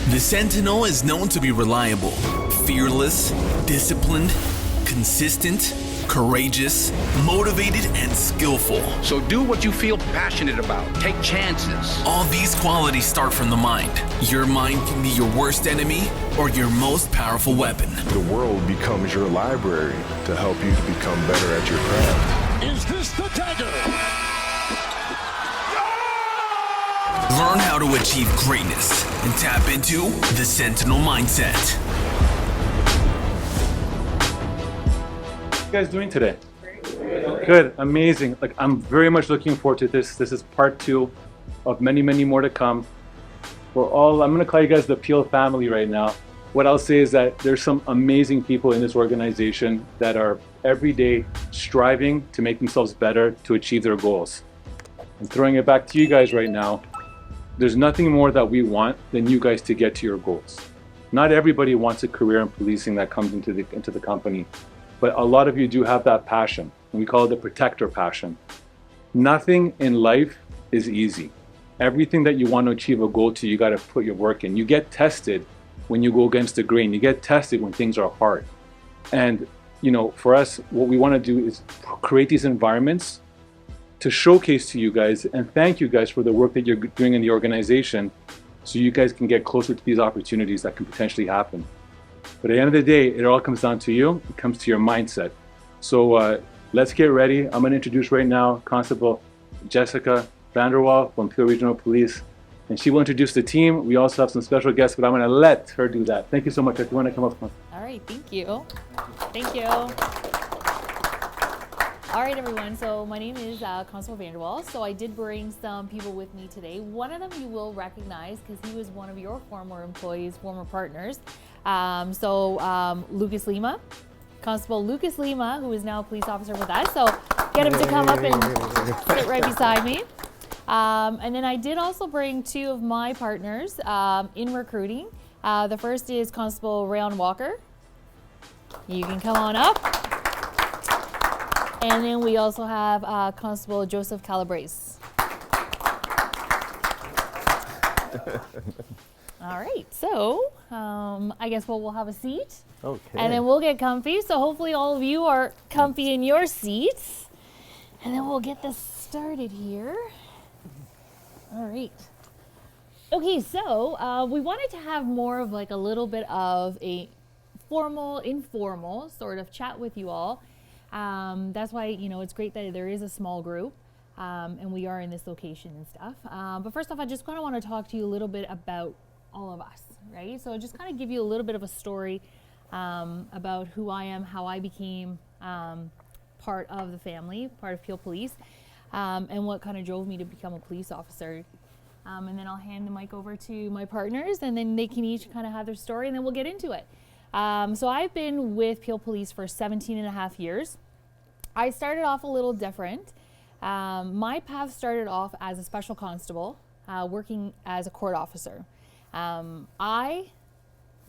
The Sentinel is known to be reliable, fearless, disciplined, consistent, courageous, motivated, and skillful. So do what you feel passionate about. Take chances. All these qualities start from the mind. Your mind can be your worst enemy or your most powerful weapon. The world becomes your library to help you to become better at your craft. Is this the dagger? Learn how to achieve greatness and tap into the Sentinel Mindset. What are you guys doing today? Good, amazing. Like, I'm very much looking forward to this. This is part 2 of many, many more to come. I'm gonna call you guys the Peel family right now. What I'll say is that there's some amazing people in this organization that are every day striving to make themselves better to achieve their goals. I'm throwing it back to you guys right now. There's nothing more that we want than you guys to get to your goals. Not everybody wants a career in policing that comes into the company, but a lot of you do have that passion, and we call it the protector passion. Nothing in life is easy. Everything that you want to achieve a goal to, you got to put your work in. You get tested when you go against the grain. You get tested when things are hard. And for us, what we want to do is create these environments to showcase to you guys and thank you guys for the work that you're doing in the organization, so you guys can get closer to these opportunities that can potentially happen. But at the end of the day, it all comes down to you. It comes to your mindset. So let's get ready. I'm going to introduce right now Constable Jessica Vanderwall from Peel Regional Police, and she will introduce the team. We also have some special guests, but I'm going to let her do that. Thank you so much. If you want to come up. All right, thank you. Thank you. All right, everyone, so my name is Constable Vanderwall. So I did bring some people with me today. One of them you will recognize because he was one of your former employees, former partners. Lucas Lima, Constable Lucas Lima, who is now a police officer with us. So get him to come up and sit right beside me. And then I did also bring 2 of my partners in recruiting. The first is Constable Rayon Walker. You can come on up. And then we also have Constable Joseph Calabrese. All right, so I guess we'll have a seat. Okay. And then we'll get comfy. So hopefully all of you are comfy in your seats. And then we'll get this started here. All right. Okay, so we wanted to have more of like a little bit of a formal, informal sort of chat with you all. That's why, it's great that there is a small group and we are in this location and stuff. But first off, I just kind of want to talk to you a little bit about all of us, right? So just kind of give you a little bit of a story about who I am, how I became part of the family, part of Peel Police, and what kind of drove me to become a police officer. And then I'll hand the mic over to my partners, and then they can each kind of have their story, and then we'll get into it. So I've been with Peel Police for 17 and a half years. I started off a little different. My path started off as a special constable, working as a court officer. I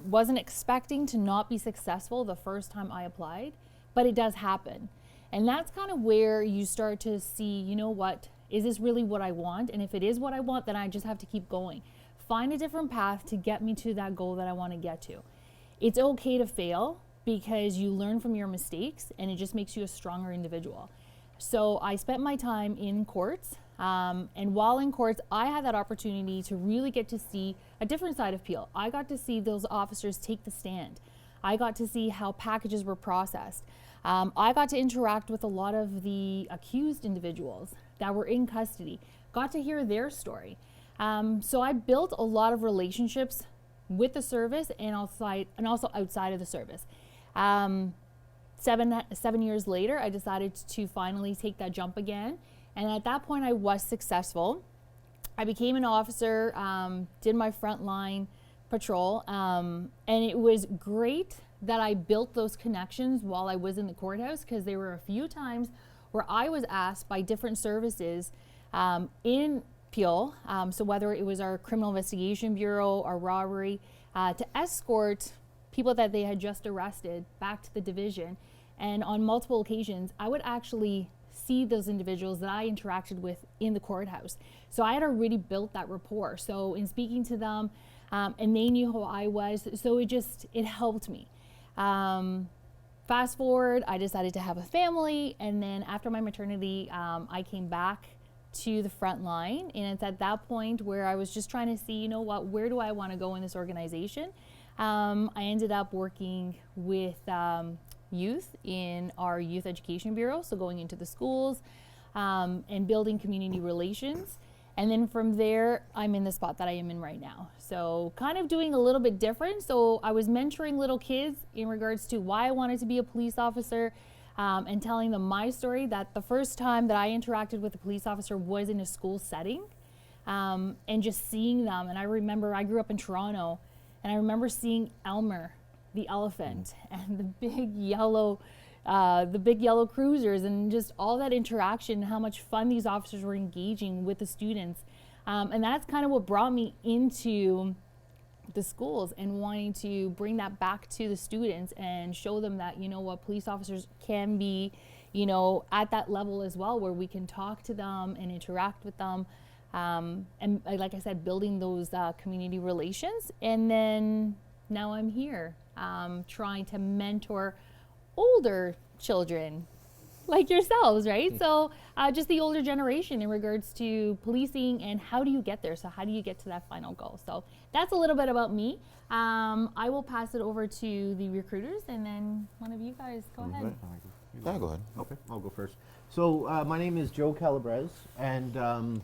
wasn't expecting to not be successful the first time I applied, but it does happen. And that's kind of where you start to see, is this really what I want? And if it is what I want, then I just have to keep going. Find a different path to get me to that goal that I want to get to. It's okay to fail because you learn from your mistakes and it just makes you a stronger individual. So I spent my time in courts, and while in courts, I had that opportunity to really get to see a different side of Peel. I got to see those officers take the stand. I got to see how packages were processed. I got to interact with a lot of the accused individuals that were in custody, got to hear their story. So I built a lot of relationships with the service and also outside of the service. 7 years later, I decided to finally take that jump again. And at that point, I was successful. I became an officer, did my frontline patrol, and it was great that I built those connections while I was in the courthouse, because there were a few times where I was asked by different services in Peel, so whether it was our Criminal Investigation Bureau, our robbery, to escort people that they had just arrested back to the division. And on multiple occasions, I would actually see those individuals that I interacted with in the courthouse. So I had already built that rapport. So in speaking to them, and they knew who I was, so it helped me. Fast forward, I decided to have a family, and then after my maternity, I came back to the front line, and it's at that point where I was just trying to see, you know what, where do I want to go in this organization? I ended up working with youth in our youth education bureau, so going into the schools and building community relations. And then from there, I'm in the spot that I am in right now. So kind of doing a little bit different. So I was mentoring little kids in regards to why I wanted to be a police officer, and telling them my story, that the first time that I interacted with a police officer was in a school setting, and just seeing them. And I remember I grew up in Toronto, and I remember seeing Elmer, the elephant, and the big yellow cruisers, and just all that interaction, how much fun these officers were engaging with the students. And that's kind of what brought me into the schools and wanting to bring that back to the students and show them that, you know what, police officers can be, you know, at that level as well, where we can talk to them and interact with them. And like I said, building those community relations. And then now I'm here trying to mentor older children like yourselves, right? So just the older generation in regards to policing and how do you get there? So how do you get to that final goal? So that's a little bit about me. I will pass it over to the recruiters, and then one of you guys go ahead. Yeah, go ahead. Okay, I'll go first. So my name is Joe Calabrese, and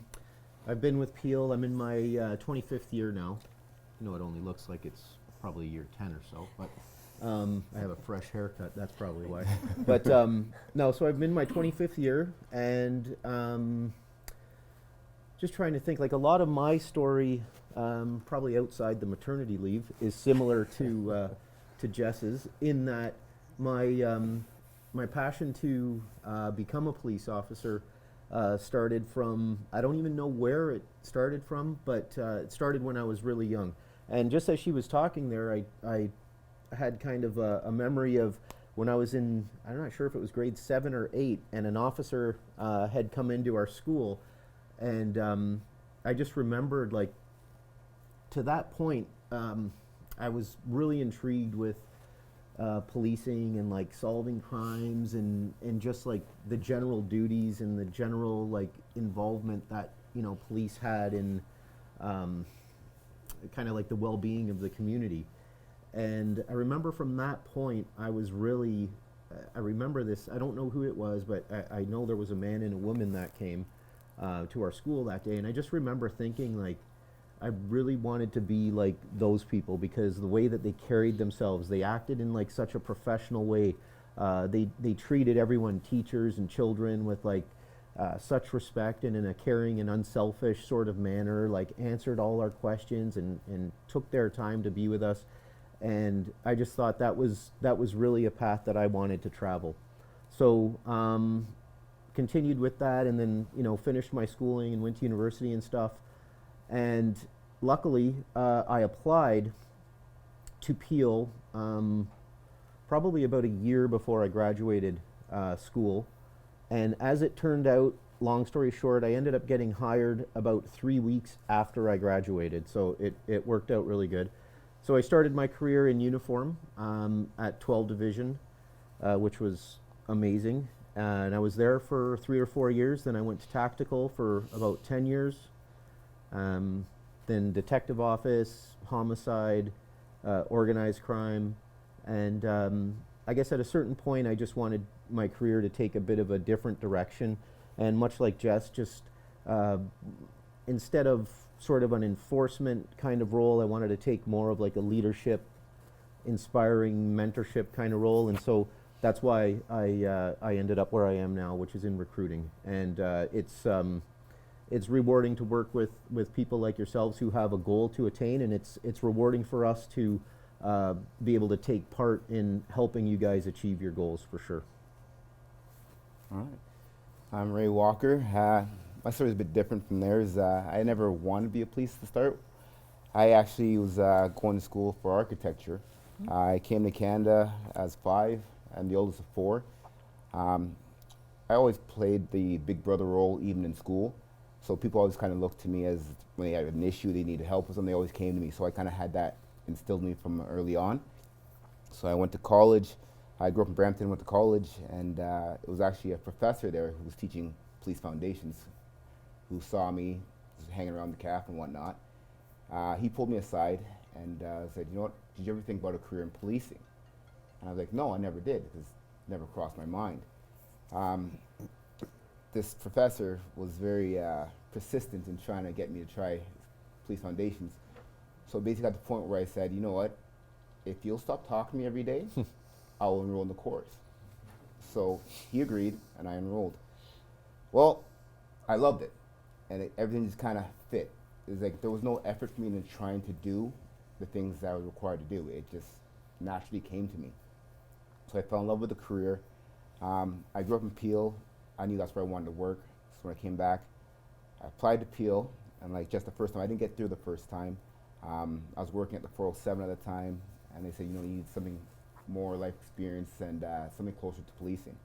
I've been with Peel. I'm in my 25th year now. I know it only looks like it's probably year 10 or so, but I have a fresh haircut, that's probably why. But no, so I'm in my 25th year, and just trying to think, like a lot of my story, probably outside the maternity leave, is similar to Jess's, in that my passion to become a police officer started from, I don't even know where it started from, but it started when I was really young. And just as she was talking there, I had kind of a memory of when I was in, I'm not sure if it was grade 7 or 8, and an officer had come into our school, and I just remembered, like, to that point, I was really intrigued with policing and like solving crimes and just like the general duties and the general like involvement that, you know, police had in kind of like the well-being of the community. And I remember from that point, I was really, I remember this, I don't know who it was, but I know there was a man and a woman that came to our school that day. And I just remember thinking, like, I really wanted to be like those people, because the way that they carried themselves, they acted in like such a professional way. They treated everyone, teachers and children, with like such respect and in a caring and unselfish sort of manner, like answered all our questions and took their time to be with us. And I just thought that was really a path that I wanted to travel. So continued with that, and then, you know, finished my schooling and went to university and stuff. And luckily, I applied to Peel probably about a year before I graduated school. And as it turned out, long story short, I ended up getting hired about 3 weeks after I graduated. So it worked out really good. So I started my career in uniform at 12 Division, which was amazing. And I was there for 3 or 4 years. Then I went to tactical for about 10 years. Then detective office, homicide, organized crime. And I guess at a certain point, I just wanted my career to take a bit of a different direction. And much like Jess, just instead of sort of an enforcement kind of role, I wanted to take more of like a leadership, inspiring mentorship kind of role. And so that's why I ended up where I am now, which is in recruiting. And it's rewarding to work with people like yourselves who have a goal to attain, and it's rewarding for us to be able to take part in helping you guys achieve your goals, for sure. All right. I'm Ray Walker. My story is a bit different from theirs. I never wanted to be a police to start. I actually was going to school for architecture. I came to Canada as 5. I'm the oldest of 4. I always played the big brother role even in school. So people always kind of looked to me as when they had an issue, they needed help with something, they always came to me. So I kind of had that instilled in me from early on. So I went to college. I grew up in Brampton, went to college, and it was actually a professor there who was teaching police foundations who saw me just hanging around the CAF and whatnot. He pulled me aside and said, you know what, did you ever think about a career in policing? And I was like, no, I never did, because it never crossed my mind. This professor was very persistent in trying to get me to try police foundations. So basically at the point where I said, you know what, if you'll stop talking to me every day, I will enroll in the course. So he agreed, and I enrolled. Well, I loved it, and everything just kind of fit. It was like there was no effort for me in trying to do the things that I was required to do. It just naturally came to me. So I fell in love with the career. I grew up in Peel. I knew that's where I wanted to work. So when I came back, I applied to Peel, and like just the first time, I didn't get through the first time. I was working at the 407 at the time, and they said, you know, you need something more life experience and something closer to policing.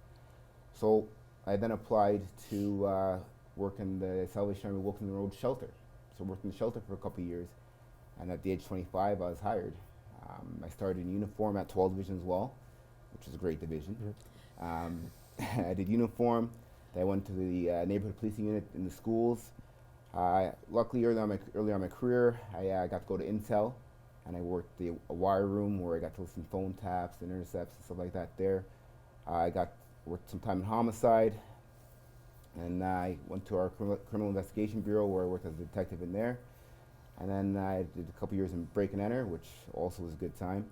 So I then applied to work in the Salvation Army Wilkinson Road shelter. So I worked in the shelter for a couple of years, and at the age of 25, I was hired. I started in uniform at 12 Division as well, which is a great division. I did uniform. Then I went to the neighborhood policing unit in the schools. Luckily, early on in my career, I got to go to Intel, and I worked a wire room where I got to listen to phone taps and intercepts and stuff like that there. I worked some time in homicide, and I went to our criminal investigation bureau where I worked as a detective in there. And then I did a couple years in break and enter, which also was a good time.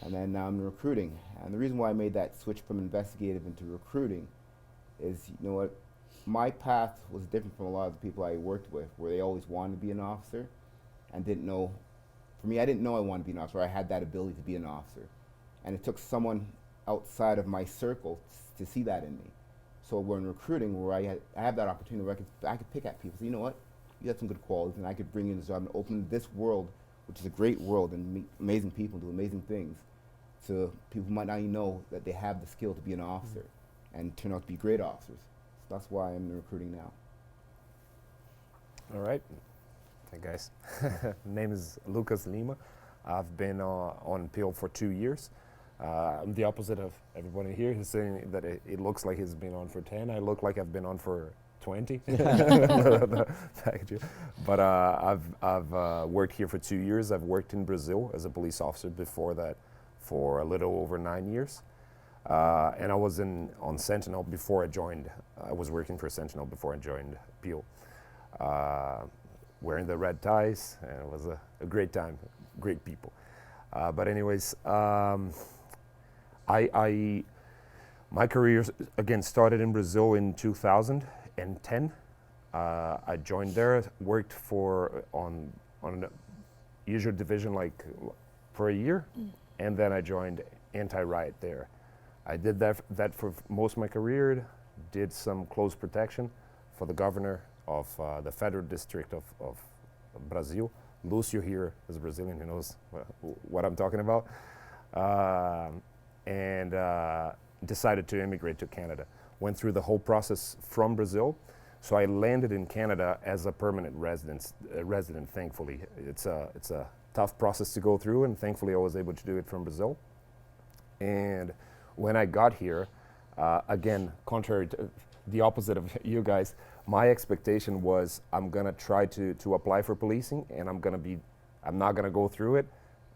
And then now I'm in recruiting. And the reason why I made that switch from investigative into recruiting is, you know what, my path was different from a lot of the people I worked with, where they always wanted to be an officer and didn't know. For me, I didn't know I wanted to be an officer. I had that ability to be an officer. And it took someone outside of my circle to see that in me. So we're in recruiting, where I have that opportunity where I could pick at people, say, you know what, you got some good qualities, and I could bring you in this job and open this world, which is a great world, and meet amazing people, do amazing things, to people who might not even know that they have the skill to be an officer and turn out to be great officers. So that's why I'm in recruiting now. All right. Hey guys. Name is Lucas Lima. I've been on PIL for 2 years. I'm the opposite of everybody here. He's saying that it looks like he's been on for 10. I look like I've been on for 20. But I've worked here for 2 years. I've worked in Brazil as a police officer before that for a little over 9 years. And I was on Sentinel before I joined. I was working for Sentinel before I joined PIL. Wearing the red ties, and it was a great time, great people. But anyways, my career again started in Brazil in 2010. I joined there, worked on a usual division like for a year, and then I joined anti-riot there. I did that for most of my career. Did some close protection for the governor of the federal district of Brazil. Lucio here is a Brazilian, he knows what I'm talking about. And decided to immigrate to Canada. Went through the whole process from Brazil. So I landed in Canada as a permanent resident, thankfully. It's a tough process to go through, and thankfully I was able to do it from Brazil. And when I got here, again, contrary to the opposite of you guys, my expectation was I'm gonna try to apply for policing, and I'm not gonna go through it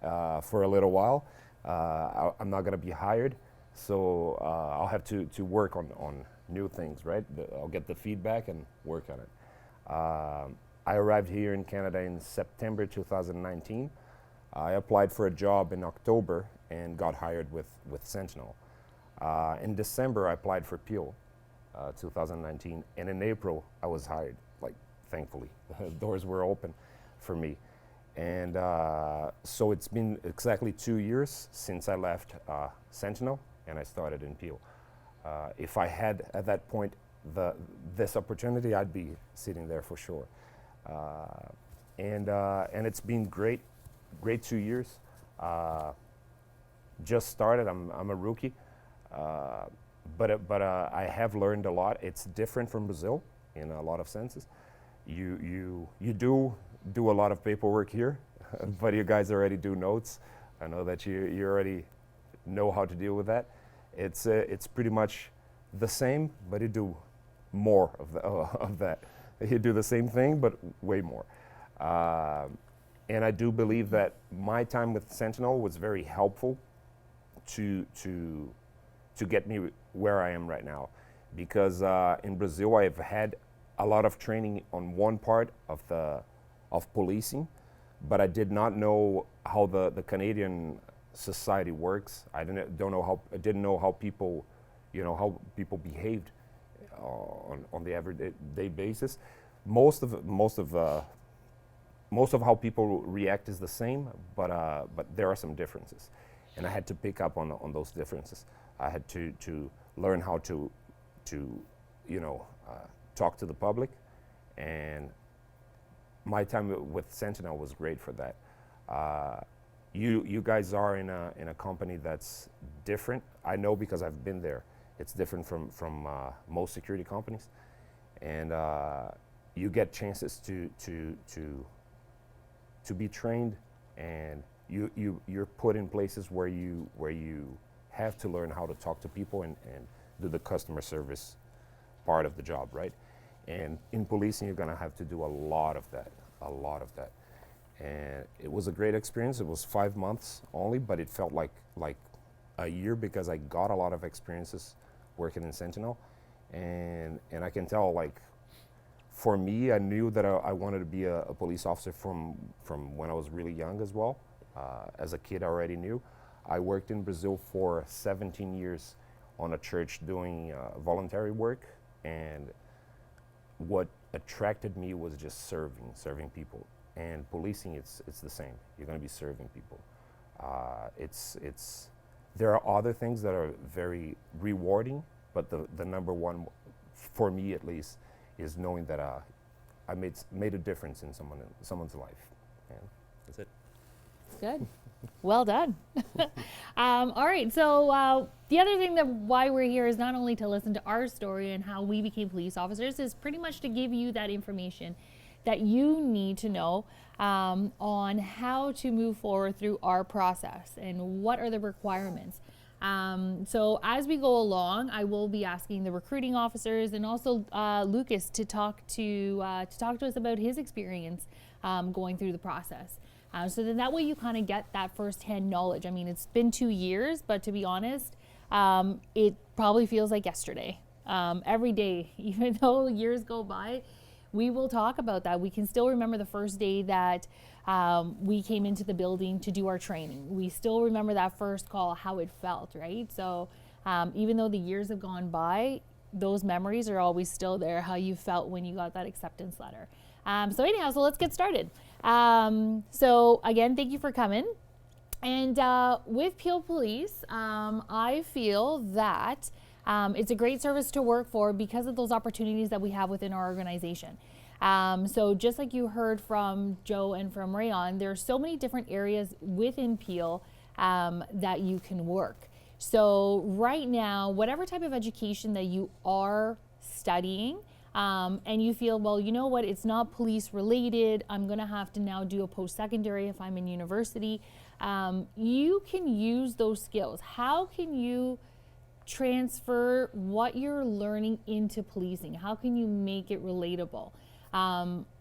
for a little while. I'm not gonna be hired, so I'll have to work on new things, right? I'll get the feedback and work on it. I arrived here in Canada in September 2019. I applied for a job in October and got hired with Sentinel. In December, I applied for PIL 2019, and in April, I was hired, like, thankfully. Doors were open for me. And so it's been exactly 2 years since I left Sentinel and I started in PIL. If I had at that point this opportunity, I'd be sitting there for sure. And it's been great 2 years. Just started. I'm a rookie. I have learned a lot. It's different from Brazil in a lot of senses. You do a lot of paperwork here, but you guys already do notes. I know that you already know how to deal with that. It's pretty much the same, but you do more of that. You do the same thing, but way more. And I do believe that my time with Sentinel was very helpful to get me where I am right now, because in Brazil I've had a lot of training on one part of policing, but I did not know how the Canadian society works. I didn't know how people, how people behaved on the everyday basis. Most of how people react is the same, but there are some differences, and I had to pick up on those differences. I had to learn how to talk to the public, and my time with Sentinel was great for that. You guys are in a company that's different. I know because I've been there. It's different from most security companies, and you get chances to be trained, and you're put in places where you have to learn how to talk to people and do the customer service part of the job, right? And in policing, you're gonna have to do a lot of that. And it was a great experience. It was 5 months only, but it felt like a year because I got a lot of experiences working in Sentinel. And I can tell, like, for me, I knew that I wanted to be a police officer from when I was really young as well. As a kid, I already knew. I worked in Brazil for 17 years on a church doing voluntary work, and what attracted me was just serving people. And policing, it's the same. You're going to be serving people. There are other things that are very rewarding, but the number one, for me at least, is knowing that I made a difference in someone's life. And that's it. Good. Well done. All right. So the other thing that why we're here is not only to listen to our story and how we became police officers, is pretty much to give you that information that you need to know on how to move forward through our process and what are the requirements. So as we go along, I will be asking the recruiting officers and also Lucas to talk to us about his experience going through the process. So then that way you kind of get that firsthand knowledge. I mean, it's been 2 years, but to be honest, it probably feels like yesterday. Every day, even though years go by, we will talk about that. We can still remember the first day that we came into the building to do our training. We still remember that first call, how it felt, right? So even though the years have gone by, those memories are always still there, how you felt when you got that acceptance letter. So anyhow, so let's get started. So again, thank you for coming. And with Peel Police, I feel that it's a great service to work for because of those opportunities that we have within our organization. So just like you heard from Joe and from Rayon, there are so many different areas within Peel that you can work. So right now, whatever type of education that you are studying, and you feel, well, you know what, it's not police related, I'm gonna have to now do a post-secondary if I'm in university, you can use those skills. How can you transfer what you're learning into policing? How can you make it relatable?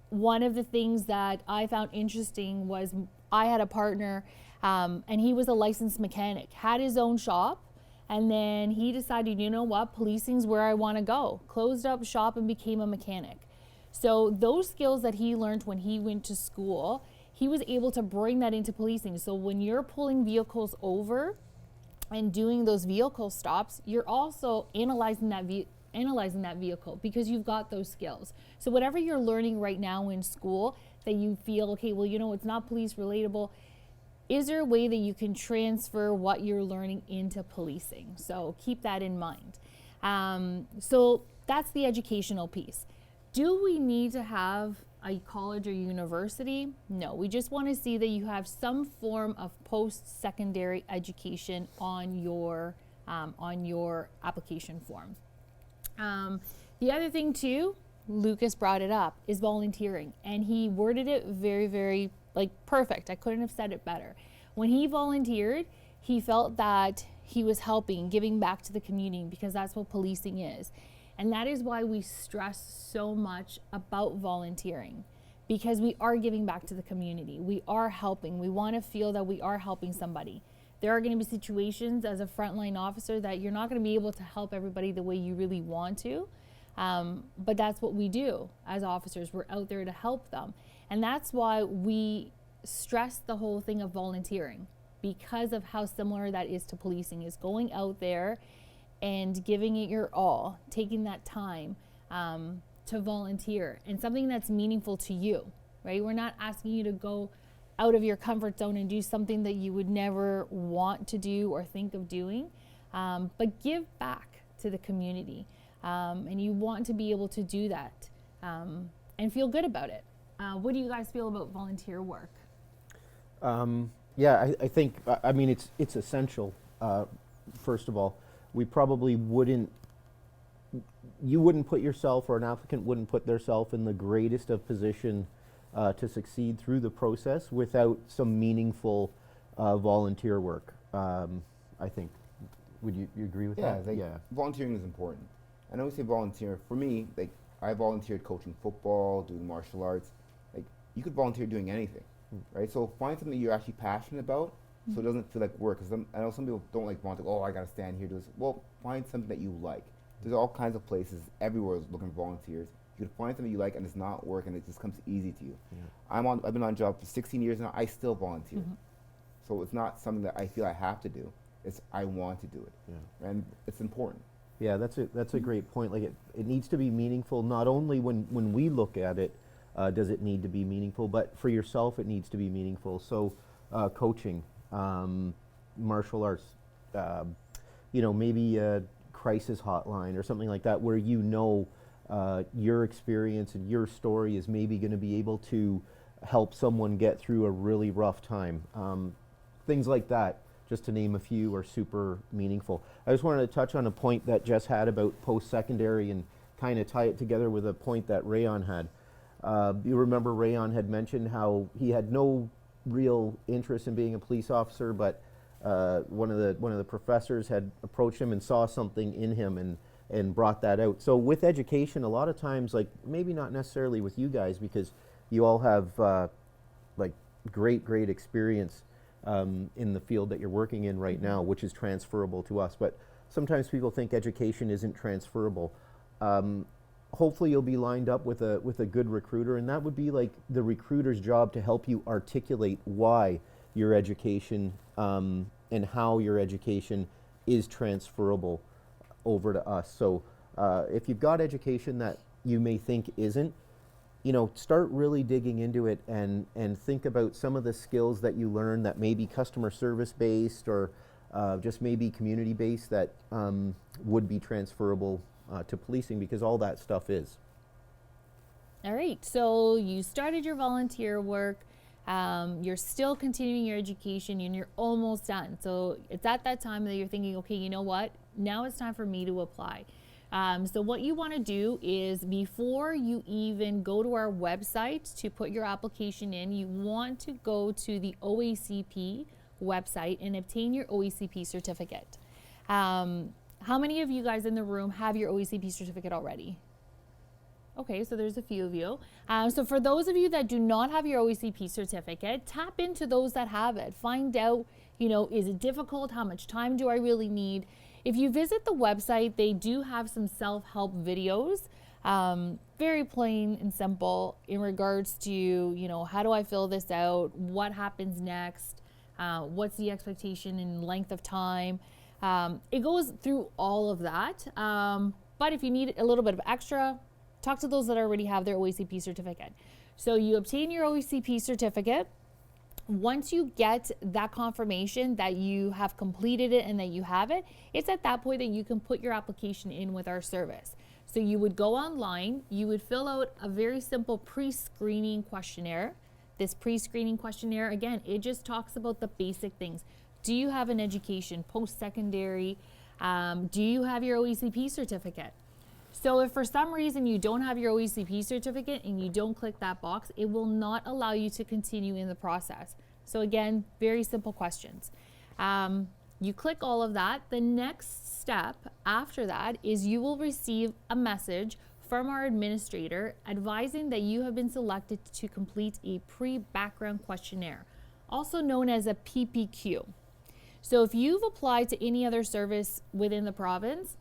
One of the things that I found interesting was I had a partner and he was a licensed mechanic, had his own shop, and then he decided, you know what, policing's where I want to go. Closed up shop and became a mechanic. So those skills that he learned when he went to school, he was able to bring that into policing. So when you're pulling vehicles over and doing those vehicle stops, you're also analyzing that vehicle because you've got those skills. So whatever you're learning right now in school that you feel, okay, well, you know, it's not police relatable, is there a way that you can transfer what you're learning into policing? So keep that in mind. So that's the educational piece. Do we need to have a college or university? No, we just want to see that you have some form of post-secondary education on your on your application form. The other thing too, Lucas brought it up, is volunteering, and he worded it very, very perfect. I couldn't have said it better. When he volunteered, he felt that he was helping, giving back to the community, because that's what policing is. And that is why we stress so much about volunteering, because we are giving back to the community. We are helping. We want to feel that we are helping somebody. There are going to be situations as a frontline officer that you're not going to be able to help everybody the way you really want to. But that's what we do as officers. We're out there to help them. And that's why we stress the whole thing of volunteering, because of how similar that is to policing, is going out there and giving it your all, taking that time to volunteer, and something that's meaningful to you, right? We're not asking you to go out of your comfort zone and do something that you would never want to do or think of doing, but give back to the community. And you want to be able to do that and feel good about it. What do you guys feel about volunteer work? Yeah, I think, I mean, it's essential. First of all, we probably you wouldn't put yourself, or an applicant wouldn't put themselves in the greatest of position to succeed through the process without some meaningful volunteer work. I think. Would you agree with that? Yeah, volunteering is important. I know we say volunteer. For me, I volunteered coaching football, doing martial arts. You could volunteer doing anything, right? So find something you're actually passionate about, so it doesn't feel like work. Because I know some people don't want to. Oh, I gotta stand here do this. Well, find something that you like. There's all kinds of places everywhere looking for volunteers. You can find something you like, and it's not work, and it just comes easy to you. Yeah. I've been on a job for 16 years now. I still volunteer, so it's not something that I feel I have to do. It's I want to do it, and it's important. Yeah, that's a great point. Like it needs to be meaningful. Not only when we look at it, does it need to be meaningful, but for yourself, it needs to be meaningful. So, coaching, martial arts, maybe a crisis hotline or something like that, where your experience and your story is maybe going to be able to help someone get through a really rough time. Things like that, just to name a few, are super meaningful. I just wanted to touch on a point that Jess had about post-secondary and kind of tie it together with a point that Rayon had. You remember Rayon had mentioned how he had no real interest in being a police officer, but one of the professors had approached him and saw something in him and brought that out. So with education, a lot of times, maybe not necessarily with you guys, because you all have great experience in the field that you're working in right now, which is transferable to us. But sometimes people think education isn't transferable. Hopefully you'll be lined up with a good recruiter, and that would be the recruiter's job to help you articulate why your education and how your education is transferable over to us. So if you've got education that you may think isn't, start really digging into it and think about some of the skills that you learn that may be customer service based or just maybe community based that would be transferable to policing, because all that stuff is. All right, so you started your volunteer work, you're still continuing your education, and you're almost done. So it's at that time that you're thinking, okay, you know what? Now it's time for me to apply. So what you want to do is, before you even go to our website to put your application in, you want to go to the OACP website and obtain your OACP certificate. How many of you guys in the room have your OACP certificate already? Okay, so there's a few of you. So for those of you that do not have your OACP certificate, tap into those that have it. Find out, is it difficult? How much time do I really need? If you visit the website, they do have some self-help videos, very plain and simple in regards to, how do I fill this out? What happens next? What's the expectation in length of time? It goes through all of that. But if you need a little bit of extra, talk to those that already have their OACP certificate. So you obtain your OACP certificate. Once you get that confirmation that you have completed it and that you have it, it's at that point that you can put your application in with our service. So you would go online, you would fill out a very simple pre-screening questionnaire. This pre-screening questionnaire, again, it just talks about the basic things. Do you have an education, post-secondary? Do you have your OECP certificate? So if for some reason you don't have your OECP certificate and you don't click that box, it will not allow you to continue in the process. So again, very simple questions. You click all of that. The next step after that is you will receive a message from our administrator advising that you have been selected to complete a pre-background questionnaire, also known as a PPQ. So if you've applied to any other service within the province,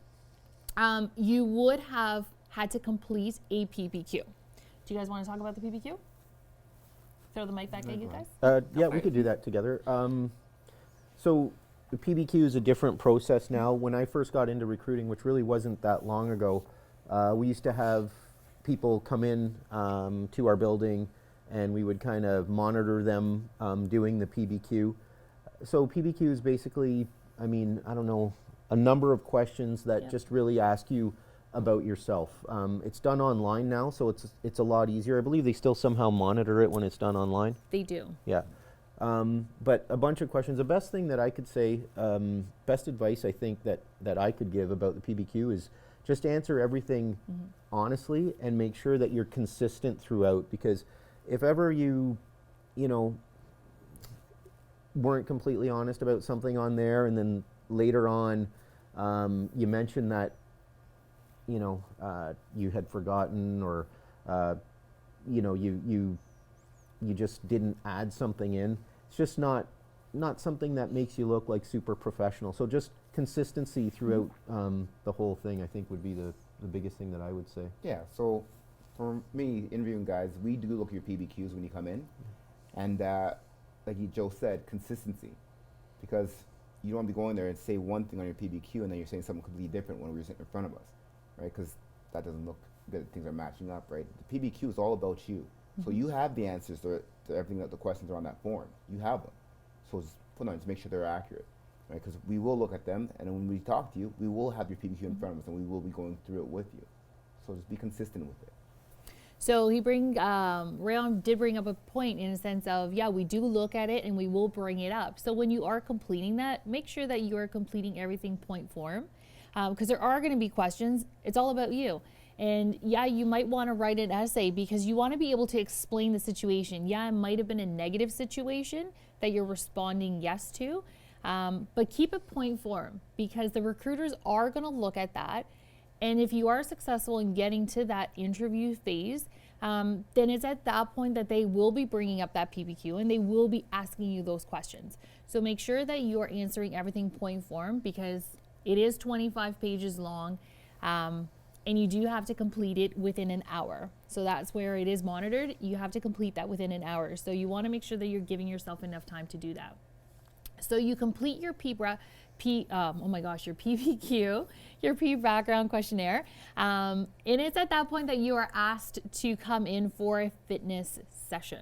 you would have had to complete a PPQ. Do you guys want to talk about the PPQ? Throw the mic back at you guys. Yeah, we could do that together. So the PBQ is a different process now. When I first got into recruiting, which really wasn't that long ago, we used to have people come in to our building, and we would kind of monitor them doing the PBQ. So PBQ is basically, I mean, I don't know, a number of questions that just really ask you about yourself. It's done online now, so it's a lot easier. I believe they still somehow monitor it when it's done online. They do. Yeah. But a bunch of questions. The best thing that I could say, best advice I think that I could give about the PBQ is just answer everything honestly and make sure that you're consistent throughout, because if ever you know, weren't completely honest about something on there, and then later on you mentioned that, you know, you had forgotten, or you know, you just didn't add something in, it's just not something that makes you look like super professional. So just consistency throughout the whole thing, I think, would be the biggest thing that I would say. Yeah, so for me, interviewing guys, we do look at your PBQs when you come in. And like Joe said, consistency. Because you don't want to be going there and say one thing on your PBQ and then you're saying something completely different when we're sitting in front of us, right? Because that doesn't look good, things are matching up, right? The PBQ is all about you. So you have the answers to everything that the questions are on that form. You have them. So just put on to make sure they're accurate, right? Because we will look at them, and then when we talk to you, we will have your PBQ in front of us, and we will be going through it with you. So just be consistent with it. So Rayon did bring up a point in a sense of, yeah, we do look at it and we will bring it up. So when you are completing that, make sure that you are completing everything point form, because there are going to be questions. It's all about you. And yeah, you might want to write an essay because you want to be able to explain the situation. Yeah, it might have been a negative situation that you're responding yes to, but keep it point form, because the recruiters are going to look at that. And if you are successful in getting to that interview phase, then it's at that point that they will be bringing up that PPQ and they will be asking you those questions. So make sure that you are answering everything point form, because it is 25 pages long, and you do have to complete it within an hour. So that's where it is monitored. You have to complete that within an hour. So you want to make sure that you're giving yourself enough time to do that. So you complete your your PPQ, your pre-background questionnaire, and it's at that point that you are asked to come in for a fitness session.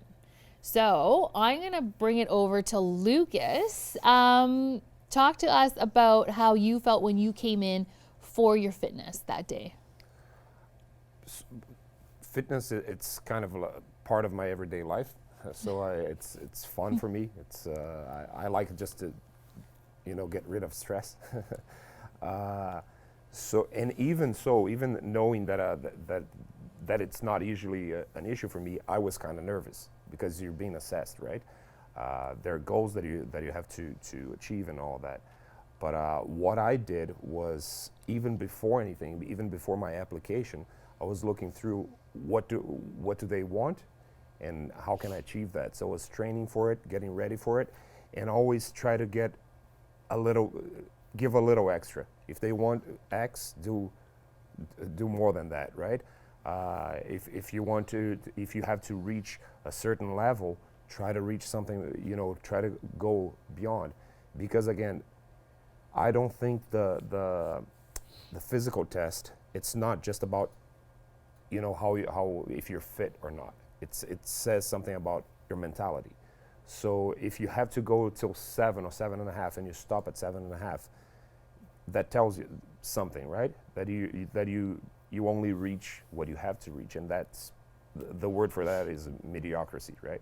So I'm gonna bring it over to Lucas. Talk to us about how you felt when you came in for your fitness that day. Fitness, it's kind of a part of my everyday life. So it's fun for me. It's I like just to, you know, get rid of stress. Even knowing that that it's not usually an issue for me, I was kind of nervous because you're being assessed, right? There are goals that you have to achieve and all that. But what I did was, even before anything, even before my application, I was looking through what do they want, and how can I achieve that? So I was training for it, getting ready for it, and always try to give a little extra. If they want X, do more than that, right? If you have to reach a certain level, try to reach something, you know, try to go beyond. Because again, I don't think the physical test, it's not just about, you know, how if you're fit or not. It says something about your mentality. So if you have to go till 7 or 7.5 and you stop at 7.5, that tells you something, right? That you only reach what you have to reach, and that's the word for that is mediocrity, right?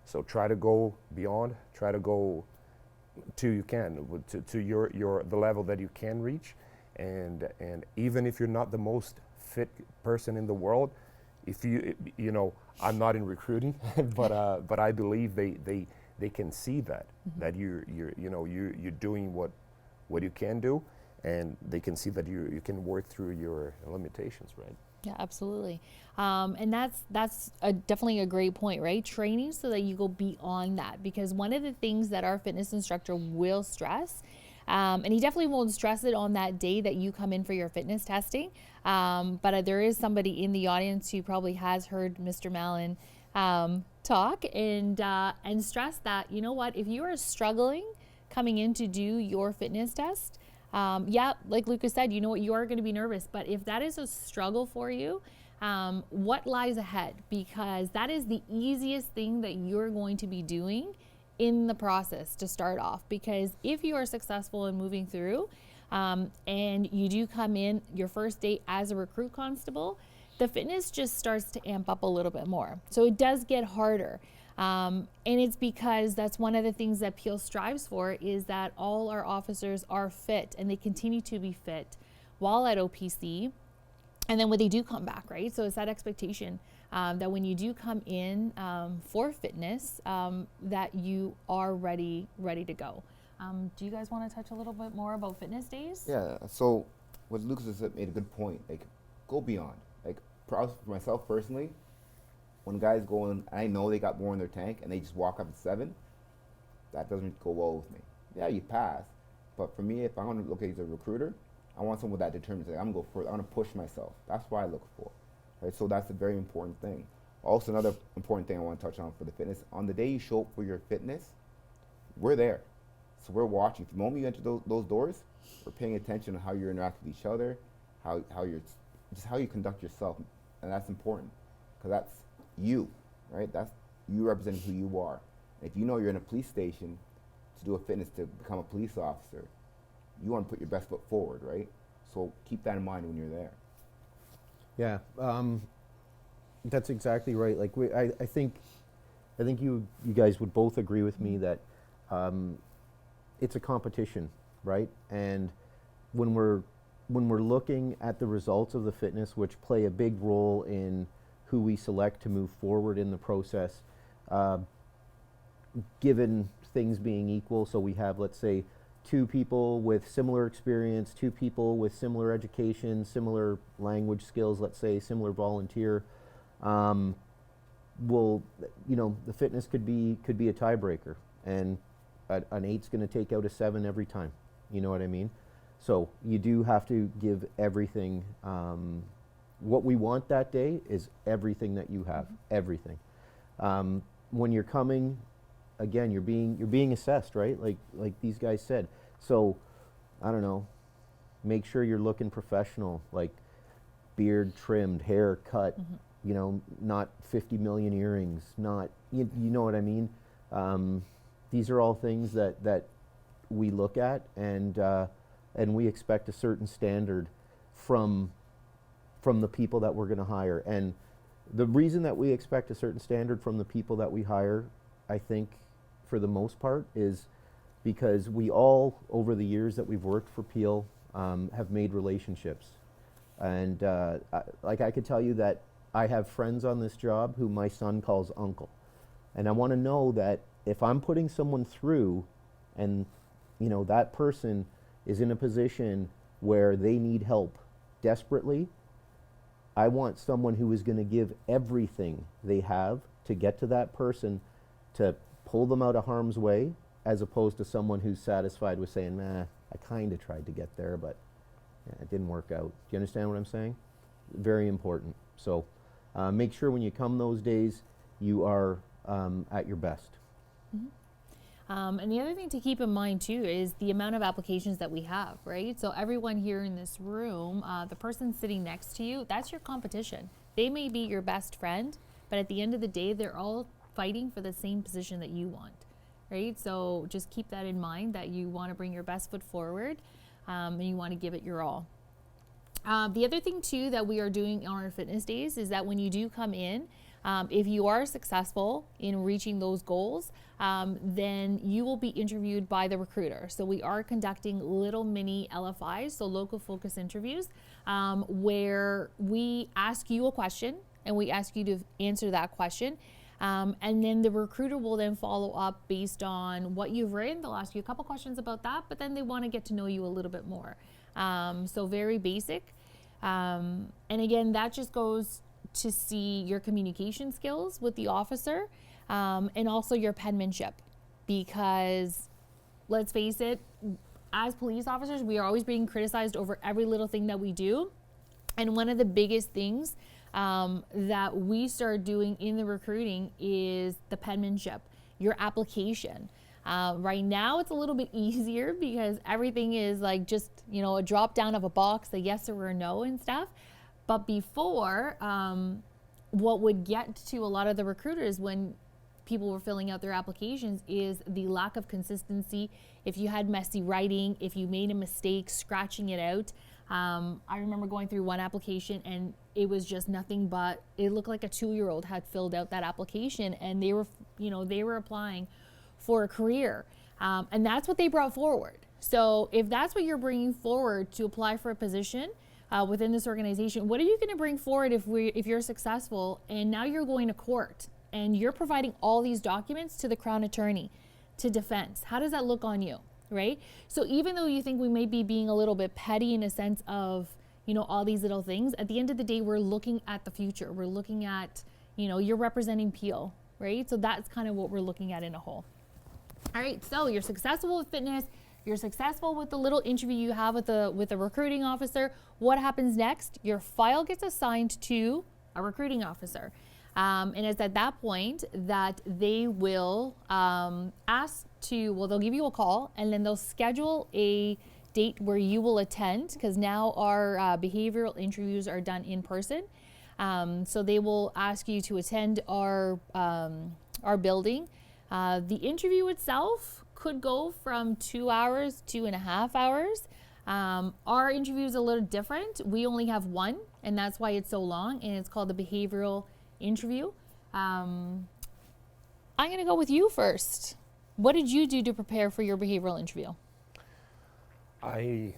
So try to go beyond, try to go till you can, to your the level that you can reach, and even if you're not the most fit person in the world, if you know, I'm not in recruiting, but I believe they can see that that you're doing what you can do, and they can see that you can work through your limitations, right? Yeah, absolutely. And that's definitely a great point, right? Training so that you go beyond that, because one of the things that our fitness instructor will stress, and he definitely won't stress it on that day that you come in for your fitness testing, but there is somebody in the audience who probably has heard Mr. Mallon talk and stress that, you know what, if you are struggling coming in to do your fitness test, yeah, like Lucas said, you know what, you are going to be nervous, but if that is a struggle for you, what lies ahead? Because that is the easiest thing that you're going to be doing in the process to start off. Because if you are successful in moving through, and you do come in your first day as a recruit constable, the fitness just starts to amp up a little bit more. So it does get harder. And it's because that's one of the things that Peel strives for, is that all our officers are fit and they continue to be fit while at OPC. And then when they do come back, right? So it's that expectation that when you do come in for fitness, that you are ready to go. Do you guys want to touch a little bit more about fitness days? Yeah, so what Lucas has said made a good point. Like, go beyond. Like, for myself personally, when guys go in, I know they got more in their tank and they just walk up at 7, that doesn't go well with me. Yeah, you pass, but for me, if I want to look at as a recruiter, I want someone with that determination. I'm going to go further. I want to push myself. That's what I look for. Right? So that's a very important thing. Also, another important thing I want to touch on for the fitness, on the day you show up for your fitness, we're there. So we're watching. From the moment you enter those doors, we're paying attention to how you interact with each other, how you conduct yourself, and that's important, because that's you, right? That's you representing who you are. If you know you're in a police station to do a fitness to become a police officer, you want to put your best foot forward, right? So keep that in mind when you're there. Yeah, that's exactly right. Like I think you guys would both agree with me that it's a competition, right? And when we're looking at the results of the fitness, which play a big role in who we select to move forward in the process, given things being equal, so we have, let's say, 2 people with similar experience, 2 people with similar education, similar language skills, let's say, similar volunteer, the fitness could be a tiebreaker, and an 8's going to take out a 7 every time. You know what I mean? So you do have to give everything. What we want that day is everything that you have, everything. When you're coming, again, you're being assessed, right? Like these guys said. So, I don't know, make sure you're looking professional, like beard trimmed, hair cut, not 50 million earrings, not, you know what I mean? These are all things that we look at, and we expect a certain standard from the people that we're going to hire. And the reason that we expect a certain standard from the people that we hire, I think, for the most part, is because we all, over the years that we've worked for Peel, have made relationships. And I could tell you that I have friends on this job who my son calls uncle. And I want to know that if I'm putting someone through, and that person is in a position where they need help desperately, I want someone who is going to give everything they have to get to that person, to pull them out of harm's way, as opposed to someone who's satisfied with saying, nah, I kind of tried to get there, but it didn't work out. Do you understand what I'm saying? Very important. So make sure when you come those days, you are at your best. Mm-hmm. And the other thing to keep in mind too is the amount of applications that we have, right? So everyone here in this room, the person sitting next to you, that's your competition. They may be your best friend, but at the end of the day, they're all fighting for the same position that you want, right? So just keep that in mind, that you want to bring your best foot forward, and you want to give it your all. The other thing too that we are doing on our fitness days is that when you do come in, If you are successful in reaching those goals, then you will be interviewed by the recruiter. So we are conducting little mini LFIs, so local focus interviews, where we ask you a question and we ask you to answer that question. And then the recruiter will then follow up based on what you've written. They'll ask you a couple questions about that, but then they want to get to know you a little bit more. So very basic. And again, that just goes to see your communication skills with the officer, and also your penmanship, because let's face it, as police officers, we are always being criticized over every little thing that we do. And one of the biggest things that we start doing in the recruiting is the penmanship, your application. Right now it's a little bit easier because everything is like just, a drop down of a box, a yes or a no and stuff. But before, what would get to a lot of the recruiters when people were filling out their applications is the lack of consistency. If you had messy writing, if you made a mistake, scratching it out. I remember going through one application and it was just nothing but, it looked like a 2-year-old had filled out that application, and they were applying for a career. And that's what they brought forward. So if that's what you're bringing forward to apply for a position within this organization, what are you going to bring forward if you're successful and now you're going to court and you're providing all these documents to the Crown Attorney, to defense? How does that look on you, right? So even though you think we may be being a little bit petty in a sense of, all these little things, at the end of the day, we're looking at the future. We're looking at, you're representing Peel, right? So that's kind of what we're looking at in a whole. All right, so you're successful with fitness. You're successful with the little interview you have with the recruiting officer. What happens next? Your file gets assigned to a recruiting officer. And it's at that point that they will they'll give you a call, and then they'll schedule a date where you will attend, because now our behavioral interviews are done in person. So they will ask you to attend our building. The interview itself could go from 2 hours, 2.5 hours. Our interview is a little different. We only have one, and that's why it's so long, and it's called the behavioral interview. I'm going to go with you first. What did you do to prepare for your behavioral interview? I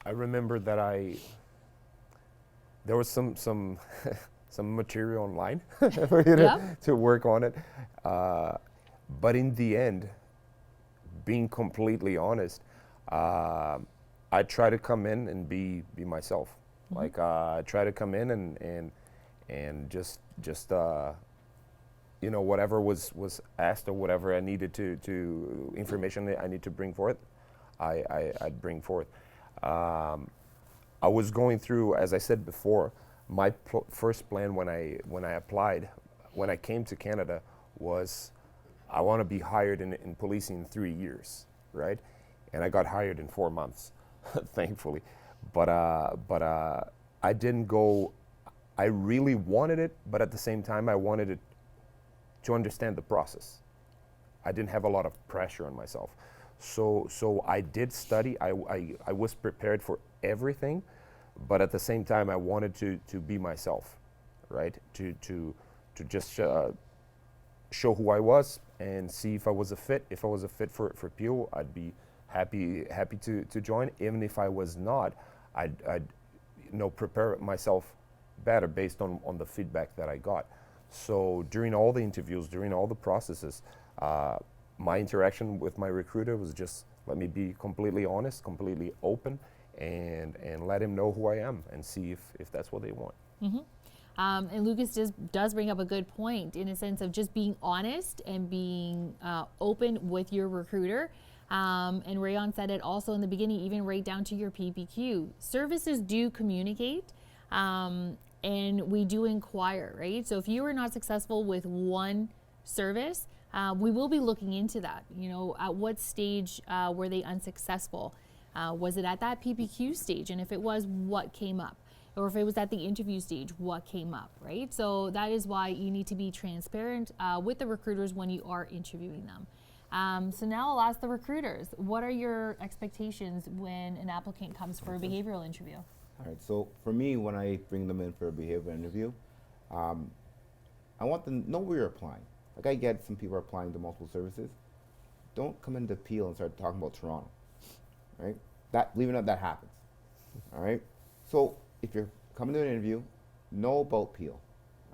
remember that there was some some material online for you to work on it. But in the end, being completely honest, I try to come in and be myself. Mm-hmm. Like I try to come in and just whatever was asked or whatever I needed to information that I need to bring forth, I'd bring forth. I was going through, as I said before, my first plan when I applied, when I came to Canada, was I want to be hired in policing in 3 years, right? And I got hired in 4 months, thankfully. But I didn't go. I really wanted it, but at the same time, I wanted it to understand the process. I didn't have a lot of pressure on myself. So I did study. I was prepared for everything, but at the same time, I wanted to be myself, right? To just show who I was and see if I was a fit. If I was a fit for Peel, I'd be happy to join. Even if I was not, I'd prepare myself better based on the feedback that I got. So during all the interviews, during all the processes, my interaction with my recruiter was just let me be completely honest, completely open, and let him know who I am and see if that's what they want. Mm-hmm. And Lucas does bring up a good point in a sense of just being honest and being open with your recruiter. And Rayon said it also in the beginning, even right down to your PPQ. Services do communicate, and we do inquire, right? So if you are not successful with one service, we will be looking into that. At what stage were they unsuccessful? Was it at that PPQ stage? And if it was, what came up? Or if it was at the interview stage, what came up, right? So that is why you need to be transparent with the recruiters when you are interviewing them. So now I'll ask the recruiters, what are your expectations when an applicant comes for a behavioral interview? All right, so for me, when I bring them in for a behavioral interview, I want them to know where you're applying. Like I get some people are applying to multiple services. Don't come into Peel and start talking about Toronto, right? That, believe it or not, that happens, all right? So if you're coming to an interview, know about Peel,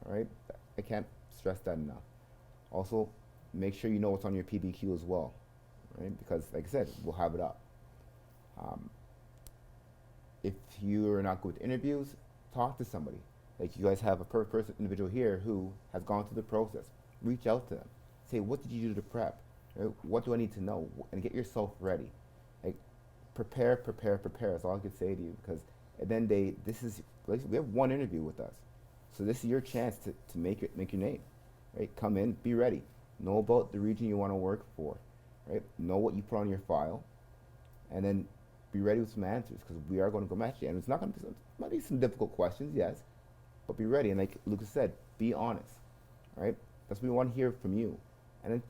all right? I can't stress that enough. Also, make sure you know what's on your PBQ as well, right? Because like I said, we'll have it up. If you're not good with interviews, talk to somebody. Like you guys have a individual here who has gone through the process. Reach out to them. Say, what did you do to prep? What do I need to know? And get yourself ready. Like, prepare. That's all I can say to you. Because at the end of the day, this is, like, we have one interview with us. So this is your chance to make your name, right? Come in, be ready. Know about the region you want to work for, right? Know what you put on your file, and then be ready with some answers, because we are going to go match you. And it's not going to be, might be some difficult questions, yes, but be ready. And like Lucas said, be honest, right? That's what we want to hear from you. And then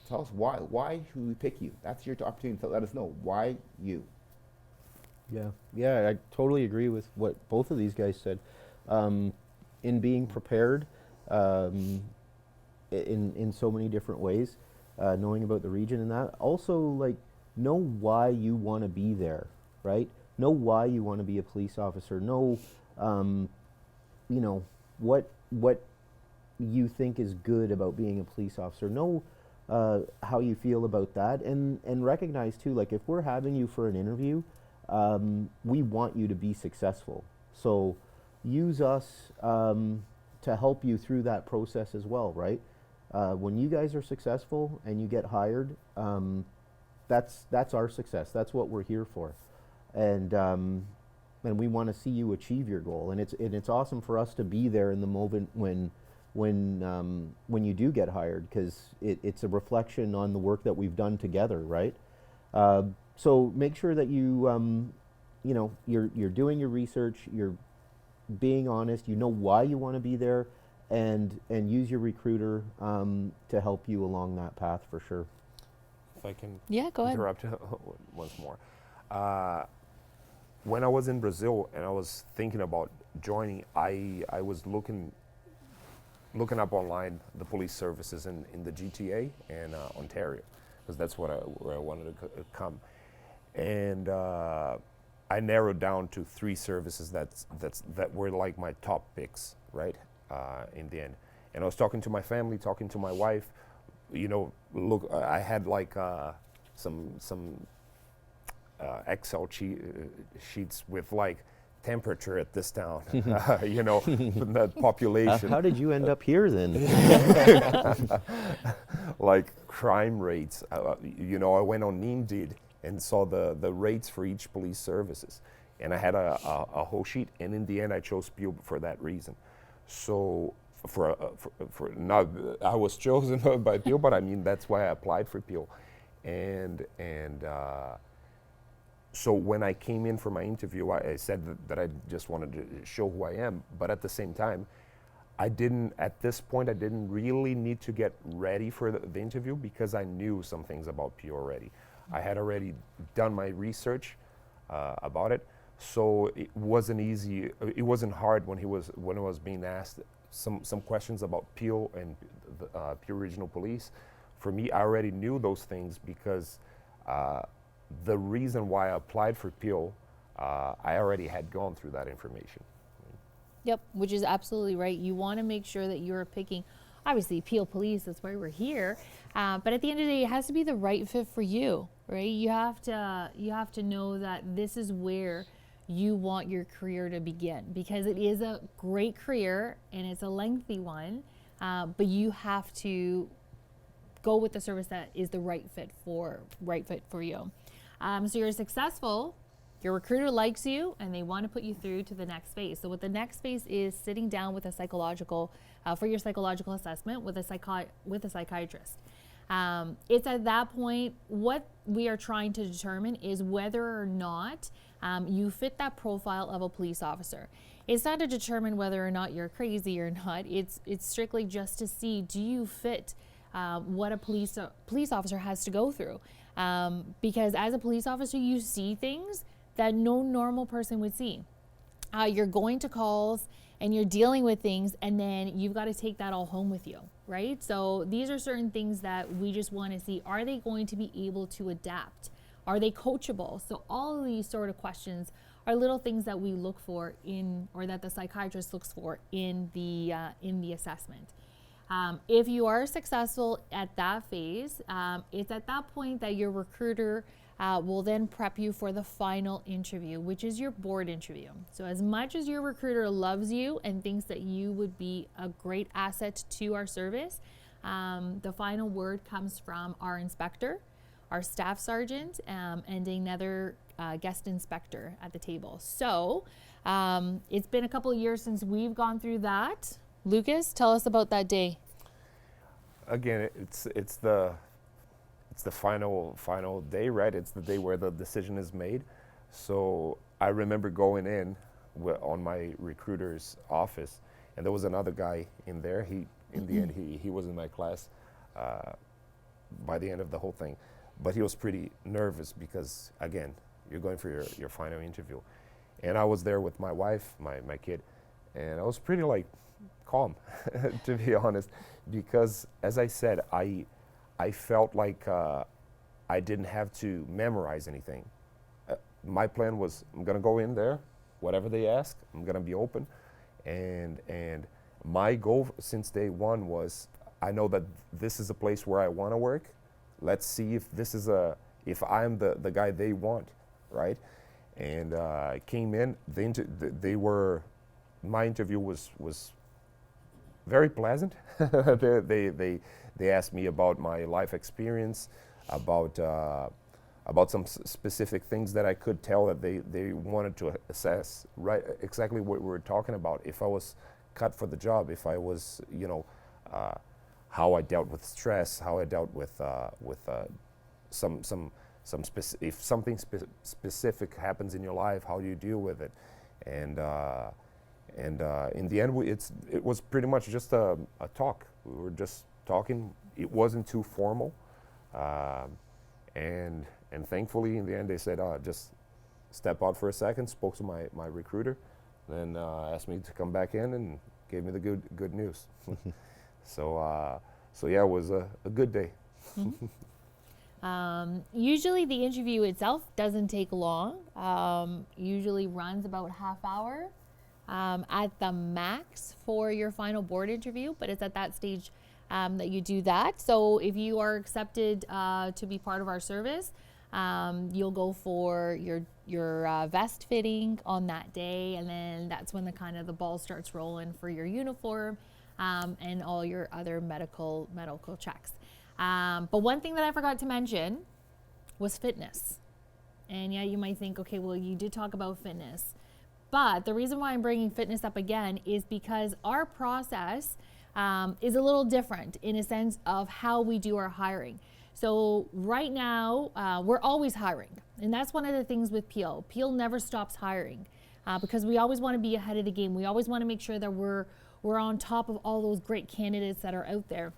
tell us why should we pick you? That's your opportunity to let us know why you. Yeah, I totally agree with what both of these guys said. In being prepared, in so many different ways, knowing about the region and that. Also, like, know why you want to be there, right? Know why you want to be a police officer. Know, you know, what you think is good about being a police officer. Know how you feel about that, and recognize too, like, if we're having you for an interview, we want you to be successful. So use us to help you through that process as well, right? When you guys are successful and you get hired, that's our success. That's what we're here for, and we want to see you achieve your goal. And it's awesome for us to be there in the moment when you do get hired, because it's a reflection on the work that we've done together, right? So make sure that you you know, you're doing your research, you're being honest, you know why you want to be there, and use your recruiter to help you along that path for sure. If I can Go ahead. interrupt once more. When I was in Brazil and I was thinking about joining, I was looking up online the police services in the GTA and Ontario, because that's where I wanted to come. And I narrowed down to 3 services that were like my top picks, right, in the end. And I was talking to my family, talking to my wife. You know, look, I had like some Excel sheets with like temperature at this town, you know, the population. How did you end up here then? Like crime rates. You know, I went on Indeed and saw the rates for each police services, and I had a whole sheet. And in the end, I chose Peel for that reason. So for not, I was chosen by Peel, but I mean that's why I applied for Peel, and so when I came in for my interview, I said that I just wanted to show who I am, but at the same time, at this point, I didn't really need to get ready for the interview, because I knew some things about Peel already. I had already done my research about it, so it wasn't easy. It wasn't hard when I was being asked some questions about Peel and the Peel Regional Police. For me, I already knew those things, because the reason why I applied for Peel, I already had gone through that information. Yep, which is absolutely right. You want to make sure that you're picking, obviously, Peel Police, that's why we're here. But at the end of the day, it has to be the right fit for you, right? You have to know that this is where you want your career to begin, because it is a great career and it's a lengthy one, but you have to go with the service that is the right fit for you. So you're successful, your recruiter likes you, and they want to put you through to the next phase. So what the next phase is, sitting down with a psychological, for your psychological assessment with a psychiatrist. It's at that point, what we are trying to determine is whether or not you fit that profile of a police officer. It's not to determine whether or not you're crazy or not. It's strictly just to see, do you fit what a police officer has to go through. Because as a police officer, you see things that no normal person would see. You're going to calls and you're dealing with things, and then you've got to take that all home with you, right? So these are certain things that we just want to see. Are they going to be able to adapt? Are they coachable? So all of these sort of questions are little things that we look for in, or that the psychiatrist looks for in the assessment. If you are successful at that phase, it's at that point that your recruiter will then prep you for the final interview, which is your board interview. So as much as your recruiter loves you and thinks that you would be a great asset to our service, the final word comes from our inspector, our staff sergeant, and another guest inspector at the table. So it's been a couple of years since we've gone through that. Lucas, tell us about that day. Again, it's the final day, right? It's the day where the decision is made. So I remember going in on my recruiter's office, and there was another guy in there. In the end, he was in my class by the end of the whole thing, but he was pretty nervous because, again, you're going for your final interview. And I was there with my wife, my kid, and I was pretty calm, to be honest, because as I said, I felt like I didn't have to memorize anything. My plan was, I'm gonna go in there, whatever they ask, I'm gonna be open, and my goal since day one was, I know that this is a place where I want to work. Let's see if I'm the guy they want, right? And I came in. My interview was very pleasant. They asked me about my life experience, about some specific things that I could tell that they wanted to assess, right? Exactly what we were talking about. If I was cut for the job, if I was, how I dealt with stress, how I dealt with if something specific happens in your life, how do you deal with it? And in the end, it was pretty much just a talk. We were just talking. It wasn't too formal, and thankfully, in the end, they said, just step out for a second. Spoke to my recruiter, then asked me to come back in and gave me the good news. So yeah, it was a good day. Usually the interview itself doesn't take long. Usually runs about half hour at the max for your final board interview, but it's at that stage that you do that. So if you are accepted to be part of our service, you'll go for your vest fitting on that day, and then that's when the ball starts rolling for your uniform and all your other medical checks. But one thing that I forgot to mention was fitness. And yeah, you might think, okay, well, you did talk about fitness. But the reason why I'm bringing fitness up again is because our process is a little different in a sense of how we do our hiring. So right now, we're always hiring. And that's one of the things with Peel. Peel never stops hiring because we always want to be ahead of the game. We always want to make sure that we're on top of all those great candidates that are out there.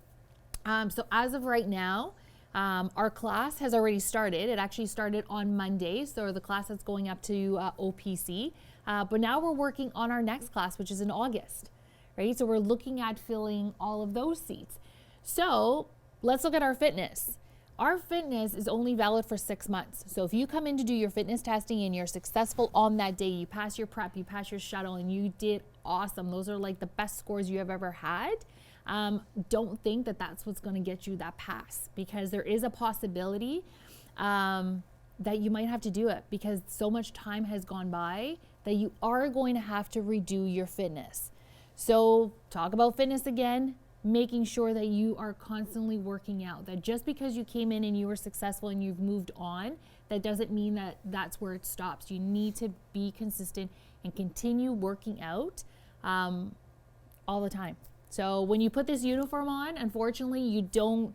So as of right now, our class has already started. It actually started on Monday, so the class that's going up to OPC. But now we're working on our next class, which is in August, right? So we're looking at filling all of those seats. So let's look at our fitness. Our fitness is only valid for 6 months. So if you come in to do your fitness testing and you're successful on that day, you pass your prep, you pass your shuttle, and you did awesome. Those are like the best scores you have ever had. Don't think that that's what's going to get you that pass, because there is a possibility that you might have to do it because so much time has gone by that you are going to have to redo your fitness. So talk about fitness again, making sure that you are constantly working out, that just because you came in and you were successful and you've moved on, that doesn't mean that that's where it stops. You need to be consistent and continue working out all the time. So when you put this uniform on, unfortunately, you don't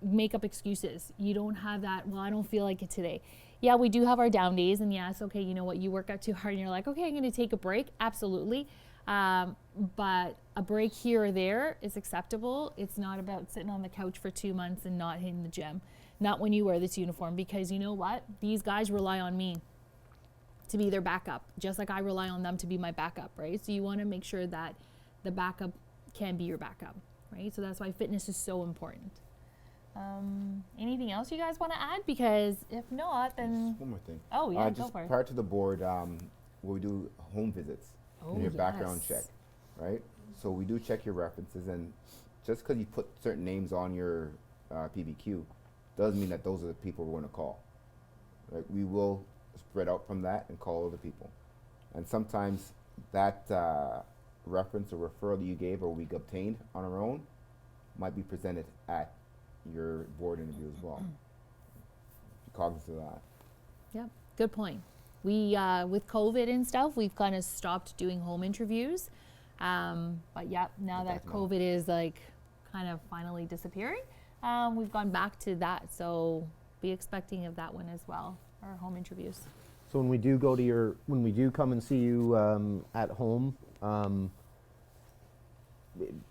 make up excuses. You don't have that, well, I don't feel like it today. Yeah, we do have our down days, and yes, okay, you know what, you work out too hard and you're like, okay, I'm gonna take a break, absolutely. But a break here or there is acceptable. It's not about sitting on the couch for 2 months and not hitting the gym. Not when you wear this uniform, because you know what? These guys rely on me to be their backup, just like I rely on them to be my backup, right? So you want to make sure that the backup can be your backup, right? So that's why fitness is so important. Anything else you guys want to add? Because if not, then One more thing. Oh yeah, go just for it. prior to the board, we do home visits Oh, and your background yes. check, right? So we do check your references, and just because you put certain names on your PBQ doesn't mean that those are the people we're going to call. Right? We will spread out from that and call other people, and sometimes that reference or referral that you gave or we obtained on our own might be presented at your board interview as well. Be cognizant of that. Yep, good point. We, with COVID and stuff, we've kind of stopped doing home interviews. But yeah, now that COVID is like kind of finally disappearing, we've gone back to that. So be expecting of that one as well, our home interviews. So when we do go to when we do come and see you at home,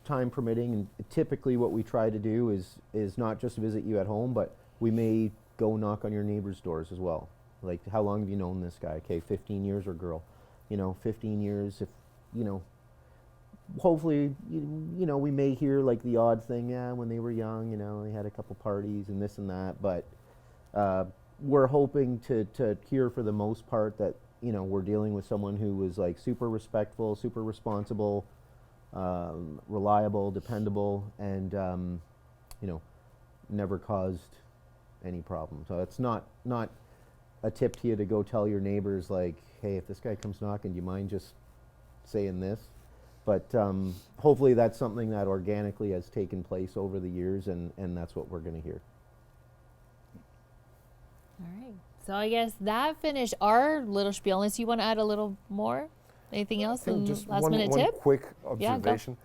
time permitting, and typically what we try to do is not just visit you at home, but we may go knock on your neighbors' doors as well. Like, how long have you known this guy? Okay, 15 years or girl, 15 years. If hopefully, you know, we may hear like the odd thing, yeah, when they were young, they had a couple parties and this and that, but we're hoping to hear for the most part that, we're dealing with someone who was like super respectful, super responsible, reliable, dependable, and, never caused any problem. So it's not a tip to you to go tell your neighbors like, hey, if this guy comes knocking, do you mind just saying this? But hopefully that's something that organically has taken place over the years, and that's what we're going to hear. All right. So I guess that finished our little spiel. Unless you want to add a little more? Anything else? Just last one minute tip? quick Yeah, go. observation.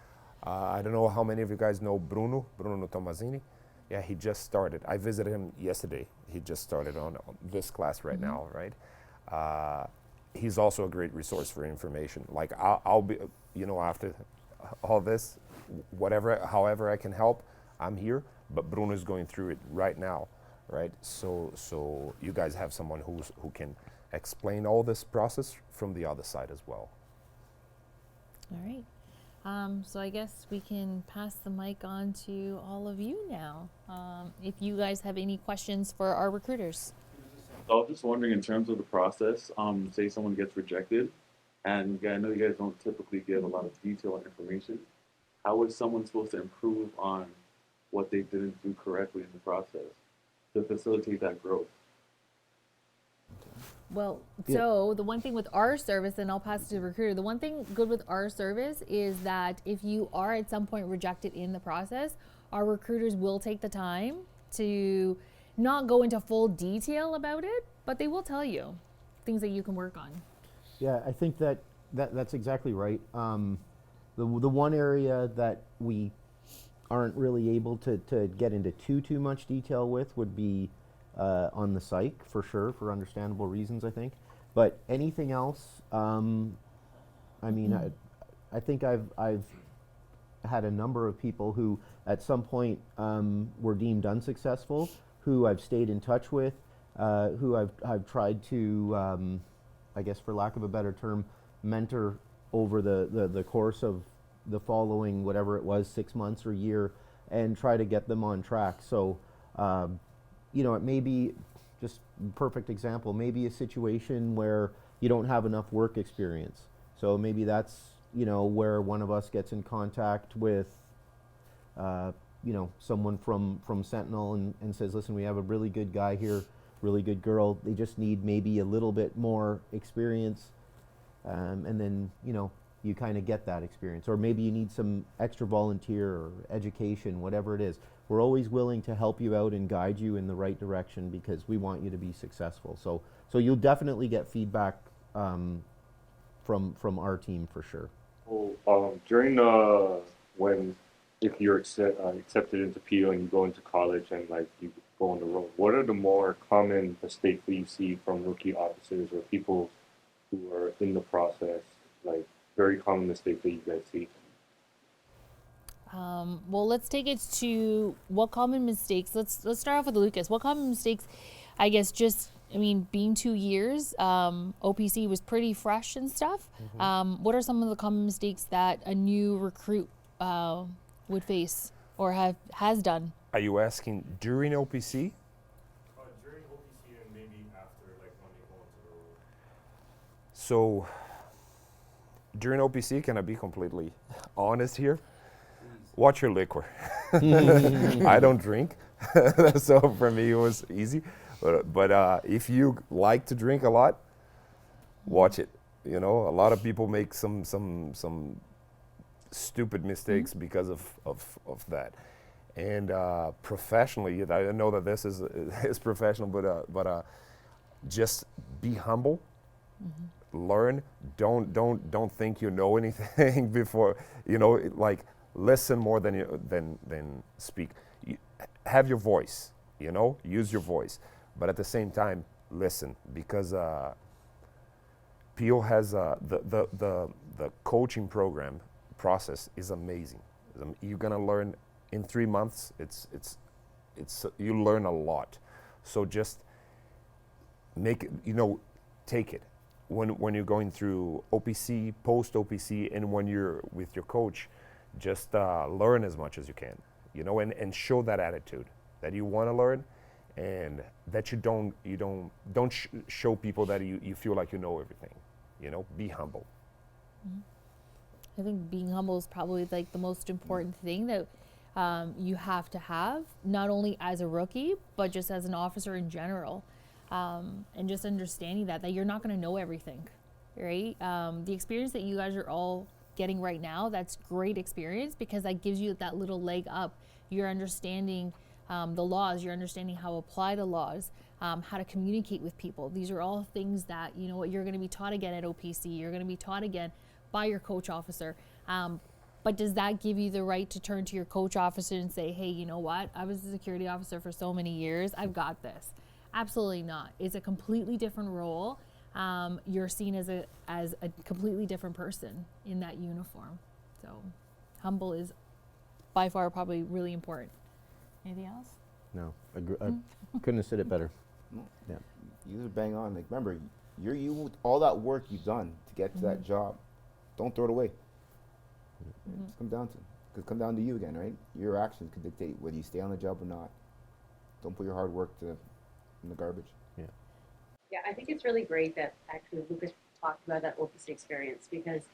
I don't know how many of you guys know Bruno Tomazzini. Yeah, he just started. I visited him yesterday. He just started on this class right now, right? He's also a great resource for information. Like I'll be, after all this, however I can help, I'm here. But Bruno's going through it right now, right? So you guys have someone who can explain all this process from the other side as well. All right. So I guess we can pass the mic on to all of you now. If you guys have any questions for our recruiters. I was just wondering, in terms of the process, say someone gets rejected, and I know you guys don't typically give a lot of detail and information. How is someone supposed to improve on what they didn't do correctly in the process to facilitate that growth? Well, so the one thing with our service, and I'll pass it to the recruiter, the one thing good with our service is that if you are at some point rejected in the process, our recruiters will take the time to not go into full detail about it, but they will tell you things that you can work on. Yeah, I think that's exactly right. The one area that we aren't really able to get into too much detail with would be on the psych, for sure, for understandable reasons, I think. But anything else, I think I've had a number of people who at some point were deemed unsuccessful, who I've stayed in touch with, who I've tried to, I guess for lack of a better term, mentor over the course of the following, whatever it was, 6 months or year, and try to get them on track. So it may be just perfect example, maybe a situation where you don't have enough work experience. So maybe that's, where one of us gets in contact with, someone from Sentinel and says, listen, we have a really good guy here, really good girl. They just need maybe a little bit more experience. And then, you kind of get that experience. Or maybe you need some extra volunteer or education, whatever it is. We're always willing to help you out and guide you in the right direction because we want you to be successful. So you'll definitely get feedback from our team for sure. Well, during if you're accepted into PO and you go into college and you go on the road, what are the more common mistakes that you see from rookie officers or people who are in the process? Very common mistake that you guys see. Well, let's take it to what common mistakes. Let's start off with Lucas. What common mistakes, I guess, just I mean, being 2 years, OPC was pretty fresh and stuff. What are some of the common mistakes that a new recruit would face or has done? Are you asking during OPC? During OPC and maybe after, like when they go into the role. So during OPC, can I be completely honest here? Watch your liquor. I don't drink, so for me it was easy. But if you like to drink a lot, watch it. You know, a lot of people make some stupid mistakes because of that. And professionally, I know that this is professional, but just be humble. Learn. Don't think you know anything before. You know, like listen more than speak. Have your voice. You know, use your voice, but at the same time, listen, because PO has the coaching program process is amazing. You're gonna learn in 3 months. It's you learn a lot. So just make it, you know, take it when you're going through OPC, post OPC, and when you're with your coach. Just learn as much as you can, you know, and show that attitude that you want to learn, and that you don't show people that you feel like you know everything. You know, be humble. I think being humble is probably like the most important thing that you have to have, not only as a rookie, but just as an officer in general. And just understanding that you're not going to know everything, right? The experience that you guys are all getting right now, that's great experience, because that gives you that little leg up. You're understanding the laws, you're understanding how to apply the laws, how to communicate with people. These are all things that, you know what, you're going to be taught again at OPC, you're going to be taught again by your coach officer. But does that give you the right to turn to your coach officer and say, hey, you know what, I was a security officer for so many years, I've got this? Absolutely not. It's a completely different role. You're seen as a completely different person in that uniform. So humble is by far probably really important. Anything else? No, I couldn't have said it better. Yeah. You just bang on. Like, remember, you all that work you've done to get to that job. Don't throw it away. It's come down to you again, right? Your actions could dictate whether you stay on the job or not. Don't put your hard work in the garbage. Yeah, I think it's really great that actually Lucas talked about that OPC experience, because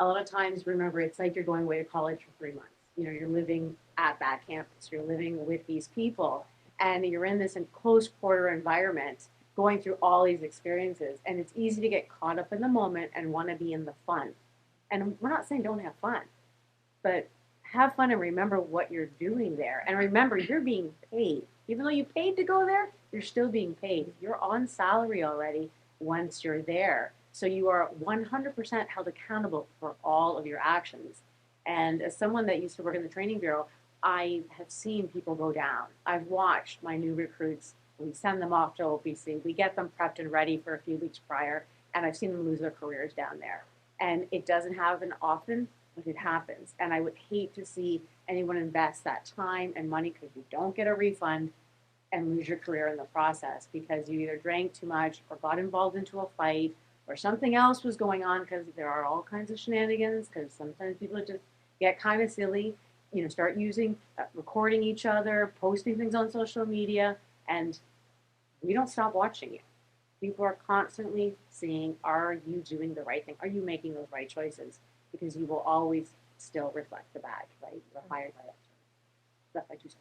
a lot of times, remember, it's like you're going away to college for 3 months. You know, you're living at that campus, you're living with these people, and you're in this close quarter environment going through all these experiences. And it's easy to get caught up in the moment and want to be in the fun. And we're not saying don't have fun, but have fun and remember what you're doing there. And remember, you're being paid. Even though you paid to go there, you're still being paid. You're on salary already once you're there. So you are 100% held accountable for all of your actions. And as someone that used to work in the training bureau, I have seen people go down. I've watched my new recruits. We send them off to OPC. We get them prepped and ready for a few weeks prior. And I've seen them lose their careers down there. And it doesn't happen often, but it happens. And I would hate to see anyone invest that time and money, because you don't get a refund, and lose your career in the process because you either drank too much or got involved into a fight or something else was going on, because there are all kinds of shenanigans, because sometimes people just get kind of silly, you know, start using, recording each other, posting things on social media, and we don't stop watching you. People are constantly seeing, are you doing the right thing? Are you making those right choices? Because you will always still reflect the badge, right? You're hired by that. That's my 2 cents.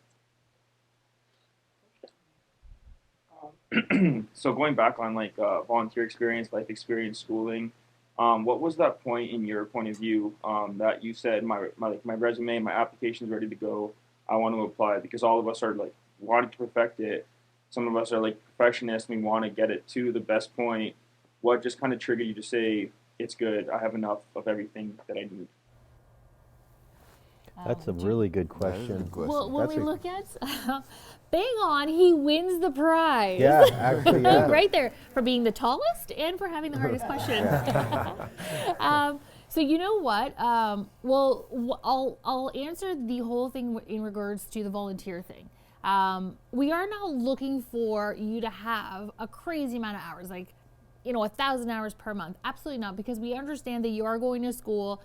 So going back on like volunteer experience, life experience, schooling, what was that point in your point of view that you said my resume, my application is ready to go, I want to apply? Because all of us are like wanting to perfect it. Some of us are like perfectionists. We want to get it to the best point. What just kind of triggered you to say, it's good, I have enough of everything that I need? That's a really good question. Well, when we look at bang on, he wins the prize. Yeah, actually, yeah. Right there, for being the tallest and for having the hardest question. So you know what? I'll answer the whole thing in regards to the volunteer thing. We are not looking for you to have a crazy amount of hours, like, 1,000 hours per month. Absolutely not, because we understand that you are going to school,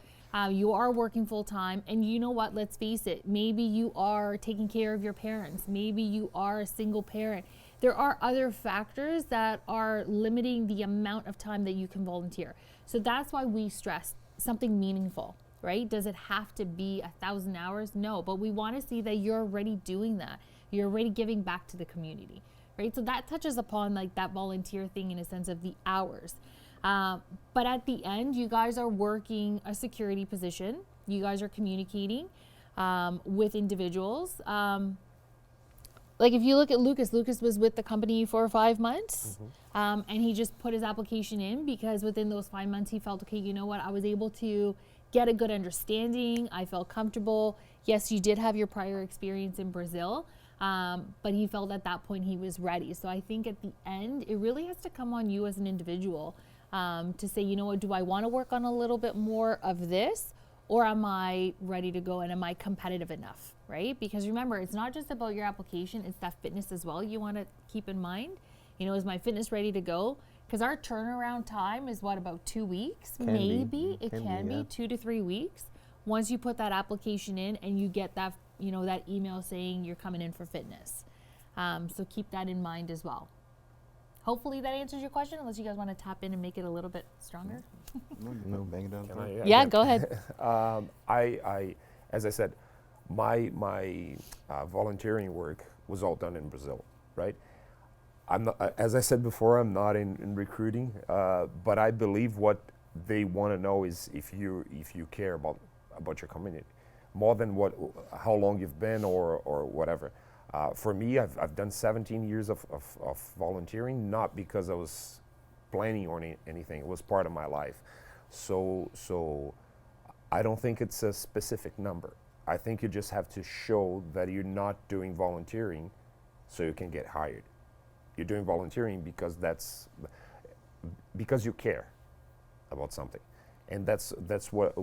you are working full time, and you know what, let's face it, maybe you are taking care of your parents, maybe you are a single parent. There are other factors that are limiting the amount of time that you can volunteer. So that's why we stress something meaningful, right? Does it have to be 1,000 hours? No, but we want to see that you're already doing that. You're already giving back to the community, right? So that touches upon like that volunteer thing in a sense of the hours. But at the end, you guys are working a security position. You guys are communicating with individuals. Like if you look at Lucas was with the company for 5 months, and he just put his application in because within those 5 months he felt, okay, you know what, I was able to get a good understanding. I felt comfortable. Yes, you did have your prior experience in Brazil, but he felt at that point he was ready. So I think at the end, it really has to come on you as an individual to say, you know what, do I want to work on a little bit more of this, or am I ready to go, and am I competitive enough, right? Because remember, it's not just about your application, it's that fitness as well you want to keep in mind. Is my fitness ready to go? Because our turnaround time is what, about 2 weeks? Maybe it can be 2 to 3 weeks. Once you put that application in and you get that, that email saying you're coming in for fitness. So keep that in mind as well. Hopefully that answers your question, unless you guys want to tap in and make it a little bit stronger. No, bang it down. Yeah, go ahead. I, as I said, my volunteering work was all done in Brazil, right? I'm not, as I said before, I'm not in recruiting, but I believe what they want to know is if you care about your community, more than how long you've been or whatever. For me, I've done 17 years of volunteering, not because I was planning or anything. It was part of my life. So I don't think it's a specific number. I think you just have to show that you're not doing volunteering so you can get hired. You're doing volunteering because you care about something. And that's what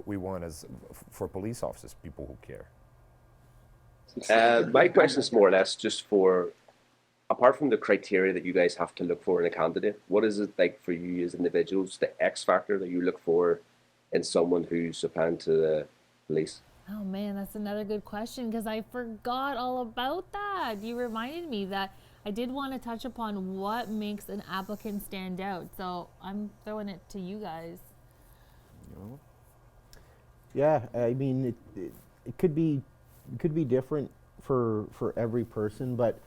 we want for police officers, people who care. My question is more or less just for, apart from the criteria that you guys have to look for in a candidate, what is it like for you as individuals, the X factor that you look for in someone who's applying to the police? Oh man, that's another good question, because I forgot all about that. You reminded me that I did want to touch upon what makes an applicant stand out. So I'm throwing it to you guys. Yeah, I mean, it could be different for every person, but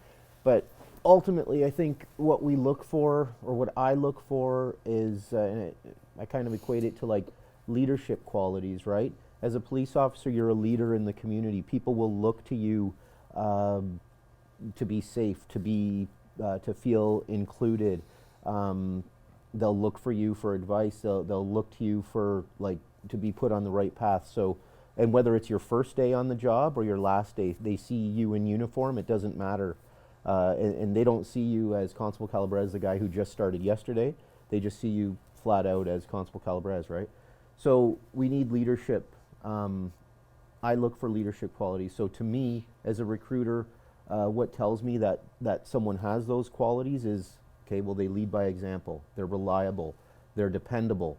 ultimately, I think what we look for, or what I look for, is I kind of equate it to like leadership qualities, right? As a police officer, you're a leader in the community. People will look to you to be safe, to feel included. They'll look for you for advice. They'll look to you for to be put on the right path. So, and whether it's your first day on the job or your last day, they see you in uniform. It doesn't matter, and they don't see you as Constable Calabrese, the guy who just started yesterday. They just see you flat out as Constable Calabrese, right? So we need leadership. I look for leadership qualities. So to me, as a recruiter, what tells me that someone has those qualities is, okay, well, they lead by example. They're reliable. They're dependable.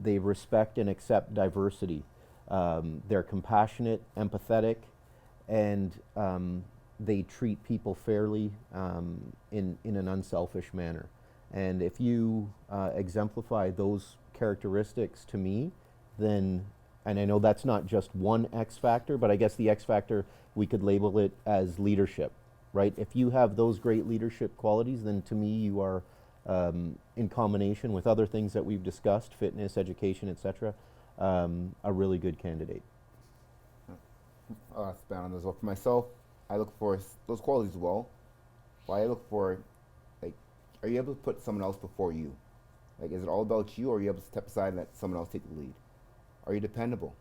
They respect and accept diversity. They're compassionate, empathetic, and they treat people fairly in an unselfish manner. And if you exemplify those characteristics to me, then, and I know that's not just one X factor, but I guess the X factor, we could label it as leadership, right? If you have those great leadership qualities, then to me you are, in combination with other things that we've discussed, fitness, education, etc., a really good candidate. I'll expand on this. Well, for myself, I look for those qualities as well. Why I look for, are you able to put someone else before you? Is it all about you, or are you able to step aside and let someone else take the lead? Are you dependable?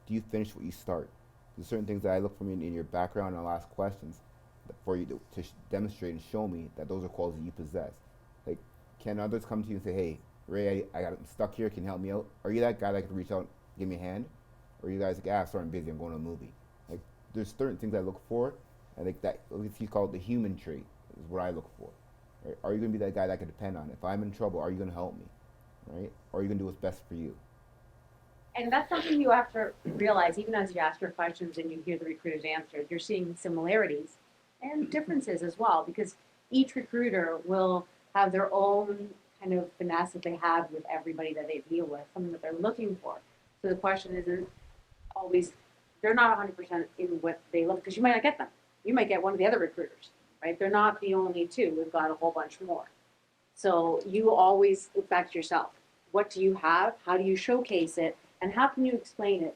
Do you finish what you start? There's certain things that I look for in your background, and I'll ask questions for you to demonstrate and show me that those are qualities you possess. Can others come to you and say, hey, Ray, I'm stuck here, can you help me out? Are you that guy that can reach out and give me a hand? Or are you guys sorry, I'm busy, I'm going to a movie? There's certain things I look for, I think that you call it the human trait is what I look for. Right? Are you going to be that guy that I can depend on? If I'm in trouble, are you going to help me? Right? Or are you going to do what's best for you? And that's something you have to realize, even as you ask your questions and you hear the recruiter's answers, you're seeing similarities and differences as well, because each recruiter will have their own kind of finesse that they have with everybody that they deal with, something that they're looking for. So the question isn't always, they're not 100% in what they look, because you might not get them. You might get one of the other recruiters, right? They're not the only two. We've got a whole bunch more. So you always look back to yourself. What do you have? How do you showcase it? And how can you explain it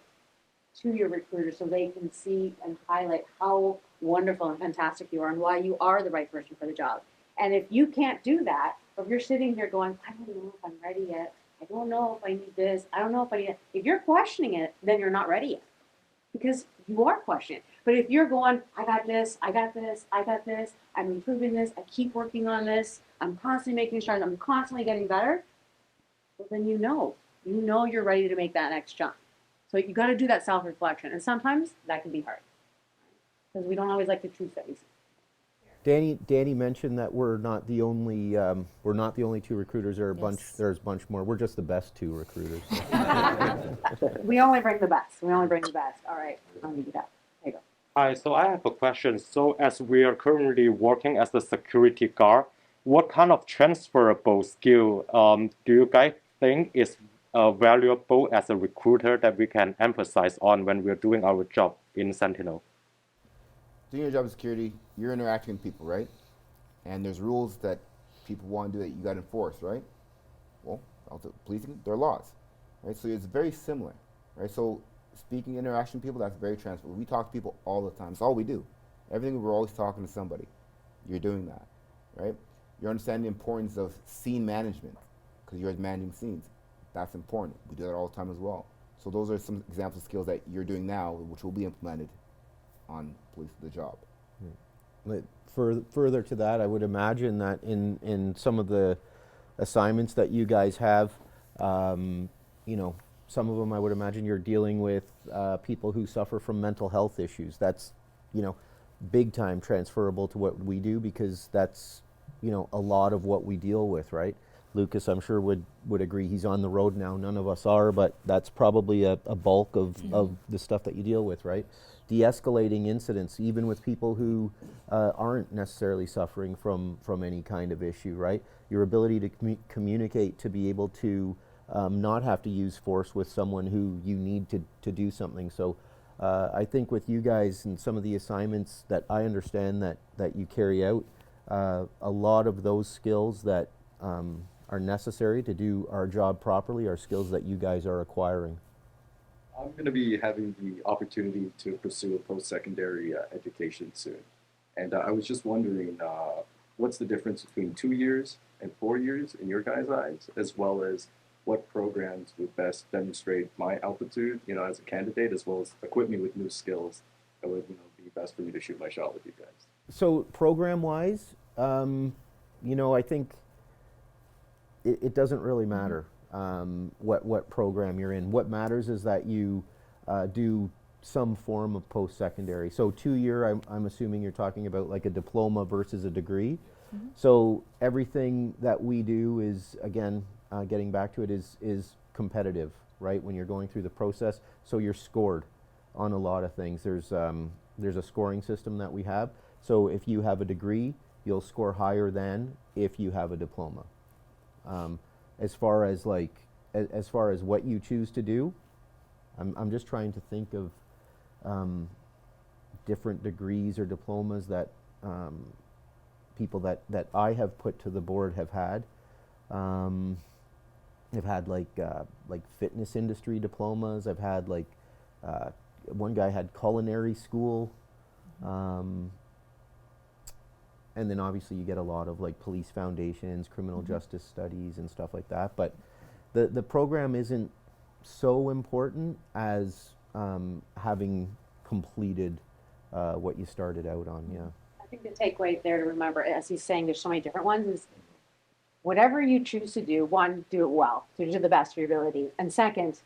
to your recruiter so they can see and highlight how wonderful and fantastic you are and why you are the right person for the job? And if you can't do that, or if you're sitting here going, I don't know if I'm ready yet, I don't know if I need this, I don't know if I need it. If you're questioning it, then you're not ready yet, because you are questioning it. But if you're going, I got this, I got this, I got this, I'm improving this, I keep working on this, I'm constantly making strides, I'm constantly getting better, well, then you know you're ready to make that next jump. So you got to do that self-reflection, and sometimes that can be hard because we don't always like the truth that we see. Danny mentioned that we're not the only two recruiters. There are there's a bunch more. We're just the best two recruiters. We only bring the best. We only bring the best. All right, I'll leave it up. There you go. Hi, so I have a question. So as we are currently working as a security guard, what kind of transferable skill do you guys think is valuable as a recruiter that we can emphasize on when we're doing our job in Sentinel? Doing your job in security, you're interacting with people, right? And there's rules that people want to do that you got to enforce, right? Well, also policing, there are laws, right? So it's very similar, right? So speaking, interaction with people, that's very transferable. We talk to people all the time. It's all we do. Everything, we're always talking to somebody. You're doing that, right? You're understanding the importance of scene management because you're managing scenes. That's important. We do that all the time as well. So those are some examples of skills that you're doing now, which will be implemented on police the job. Further to that, I would imagine that in some of the assignments that you guys have, some of them I would imagine you're dealing with people who suffer from mental health issues. That's, big time transferable to what we do because that's, a lot of what we deal with, right? Lucas, I'm sure would agree. He's on the road now. None of us are, but that's probably a bulk of the stuff that you deal with, right? De-escalating incidents, even with people who aren't necessarily suffering from any kind of issue, right? Your ability to communicate, to be able to not have to use force with someone who you need to do something. So I think with you guys and some of the assignments that I understand that you carry out, a lot of those skills that are necessary to do our job properly are skills that you guys are acquiring. I'm going to be having the opportunity to pursue a post-secondary education soon. And I was just wondering, what's the difference between 2 years and 4 years in your guys' eyes, as well as what programs would best demonstrate my altitude, as a candidate, as well as equip me with new skills that would, be best for me to shoot my shot with you guys. So program-wise, I think it doesn't really matter what program you're in. What matters is that you do some form of post-secondary. So 2 year, I'm assuming you're talking about like a diploma versus a degree. Mm-hmm. So everything that we do is, again, getting back to it, is competitive, right? When you're going through the process, so you're scored on a lot of things. There's a scoring system that we have. So if you have a degree, you'll score higher than if you have a diploma. As far as what you choose to do, I'm just trying to think of different degrees or diplomas that people that I have put to the board have had. I've had like fitness industry diplomas. I've had one guy had culinary school. And then obviously you get a lot of police foundations, criminal justice studies and stuff like that. But the program isn't so important as having completed what you started out on, yeah. I think the takeaway there to remember, as he's saying, there's so many different ones, is whatever you choose to do, one, do it well, do it to the best of your ability. And second,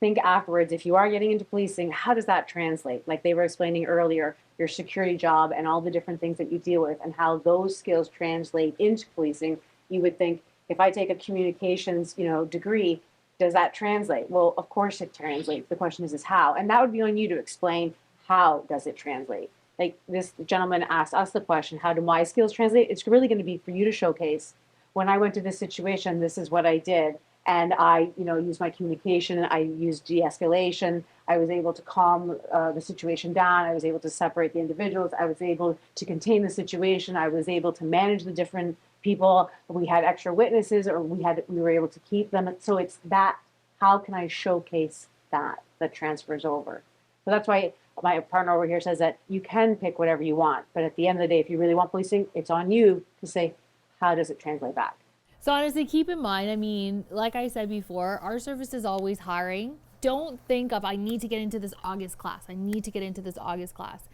think afterwards, if you are getting into policing, how does that translate? Like they were explaining earlier, your security job and all the different things that you deal with and how those skills translate into policing. You would think, if I take a communications, degree, does that translate? Well, of course it translates. The question is how? And that would be on you to explain, how does it translate? Like this gentleman asked us the question, how do my skills translate? It's really going to be for you to showcase, when I went to this situation, this is what I did. And I, used my communication. I used de-escalation. I was able to calm the situation down. I was able to separate the individuals. I was able to contain the situation. I was able to manage the different people. We had extra witnesses, or we were able to keep them. So it's that. How can I showcase that transfers over? So that's why my partner over here says that you can pick whatever you want, but at the end of the day, if you really want policing, it's on you to say, how does it translate back? So honestly, keep in mind, I mean, like I said before, our service is always hiring. Don't think of, I need to get into this August class. I need to get into this August class.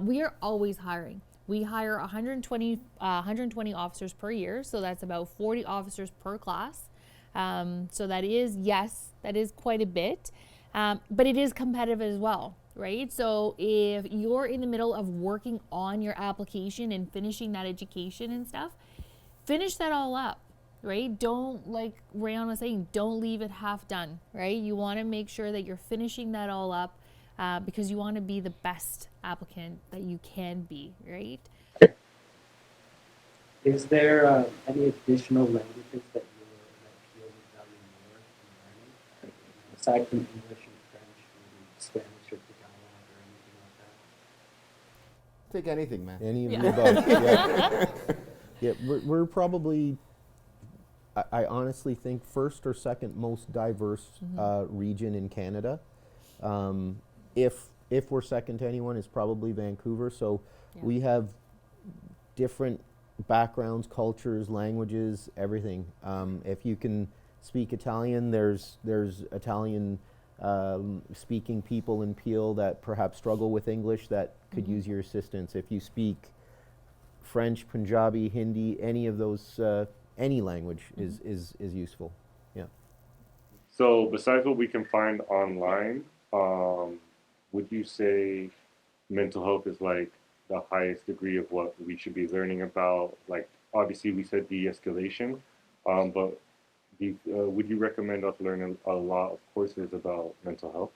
We are always hiring. We hire 120 officers per year. So that's about 40 officers per class. So that is, yes, that is quite a bit, but it is competitive as well, right? So if you're in the middle of working on your application and finishing that education and stuff, finish that all up. Right? Don't, like Rayon was saying, don't leave it half done, right? You want to make sure that you're finishing that all up because you want to be the best applicant that you can be, right? Is there any additional languages that you would value more in learning? Aside from English and French, maybe Spanish or Tagalog or anything like that? Pick anything, man. Any of the above. Yeah, we're probably, I honestly think, first or second most diverse region in Canada. If we're second to anyone, it's probably Vancouver. So we have different backgrounds, cultures, languages, everything. If you can speak Italian, there's Italian speaking people in Peel that perhaps struggle with English that could use your assistance. If you speak French, Punjabi, Hindi, any of those, any language is useful. Yeah. So besides what we can find online, would you say mental health is like the highest degree of what we should be learning about? Like, obviously we said de-escalation, but would you recommend us learning a lot of courses about mental health?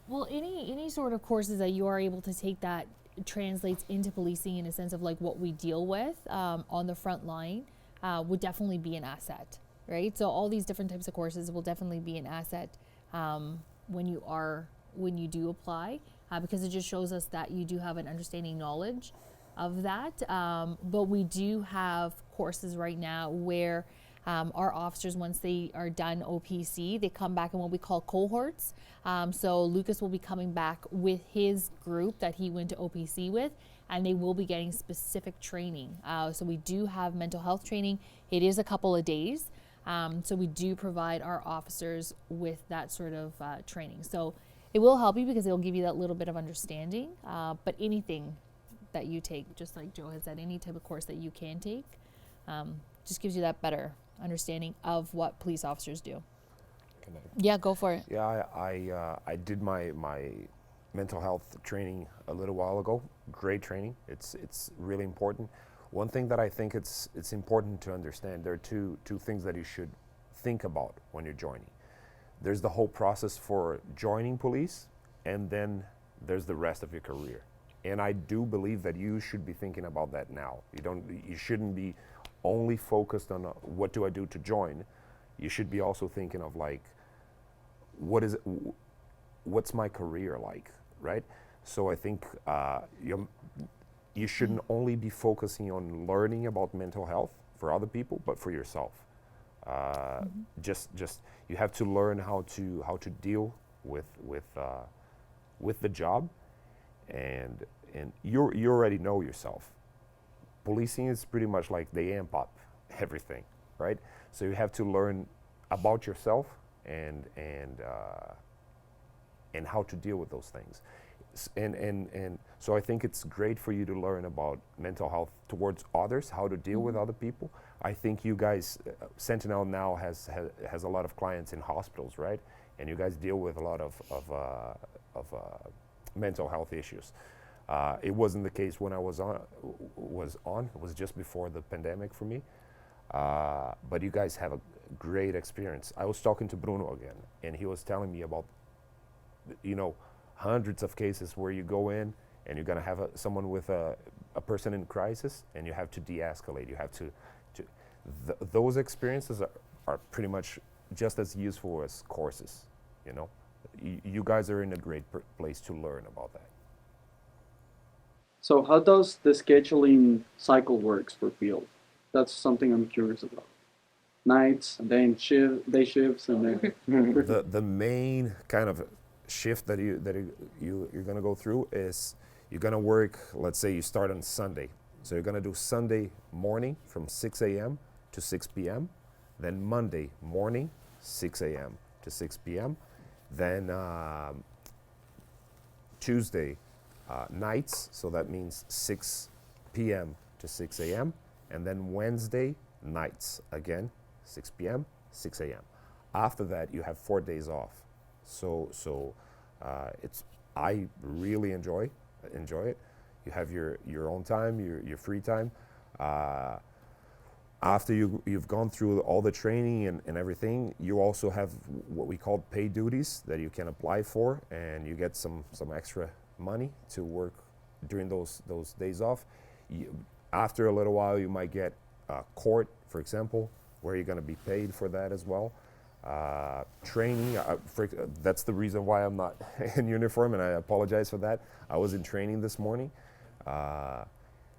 Well, any sort of courses that you are able to take that translates into policing in a sense of like what we deal with on the front line would definitely be an asset, right? So all these different types of courses will definitely be an asset when you do apply because it just shows us that you do have an understanding knowledge of that. But we do have courses right now where our officers, once they are done OPC, they come back in what we call cohorts. So Lucas will be coming back with his group that he went to OPC with, and they will be getting specific training. So we do have mental health training. It is a couple of days. So we do provide our officers with that sort of training. So it will help you because it'll give you that little bit of understanding. But anything that you take, just like Joe has said, any type of course that you can take, just gives you that better understanding of what police officers do. Yeah, go for it. Yeah, I did my mental health training a little while ago. Great training. It's really important. One thing that I think it's important to understand, there are two things that you should think about when you're joining. There's the whole process for joining police, and then there's the rest of your career. And I do believe that you should be thinking about that now. You shouldn't be only focused on what do I do to join. You should be also thinking of like, what's my career like, right? So I think you shouldn't only be focusing on learning about mental health for other people, but for yourself. Just you have to learn how to deal with the job, and you already know yourself. Policing is pretty much like they amp up everything, right? So you have to learn about yourself and how to deal with those things. And so I think it's great for you to learn about mental health towards others, how to deal with other people. I think you guys, Sentinel now has a lot of clients in hospitals, right? and you guys deal with a lot of mental health issues. It wasn't the case when I was on. It was just before the pandemic for me. But you guys have a great experience. I was talking to Bruno again, and he was telling me about, hundreds of cases where you go in and you're gonna have someone with a person in crisis, and you have to de-escalate. You have to those experiences are pretty much just as useful as courses. You guys are in a great place to learn about that. So how does the scheduling cycle works for field? That's something I'm curious about. Nights, and then day shifts, and then the main kind of shift that you're gonna go through is you're gonna work. Let's say you start on Sunday, so you're gonna do Sunday morning from 6 a.m. to 6 p.m. Then Monday morning, 6 a.m. to 6 p.m. Then Tuesday nights, so that means 6 p.m. to 6 a.m. And then Wednesday nights again, 6 p.m., 6 a.m. After that, you have 4 days off. So I really enjoy it. You have your own time, your free time. After you've gone through all the training and everything, you also have what we call paid duties that you can apply for, and you get some extra money to work during those days off. After a little while, you might get court, for example, where you're going to be paid for that as well. Training, that's the reason why I'm not in uniform, and I apologize for that. I was in training this morning.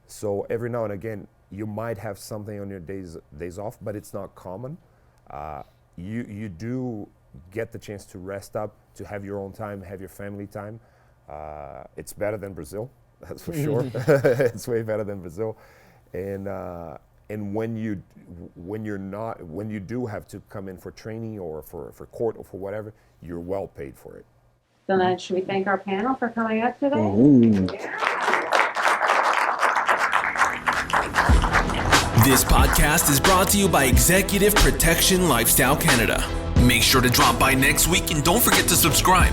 So every now and again, you might have something on your days off, but it's not common. You do get the chance to rest up, to have your own time, have your family time. It's better than Brazil, that's for sure. It's way better than Brazil. And when you do have to come in for training or for court or for whatever, you're well paid for it. So then should we thank our panel for coming out today? This podcast is brought to you by Executive Protection Lifestyle Canada. Make sure to drop by next week and don't forget to subscribe.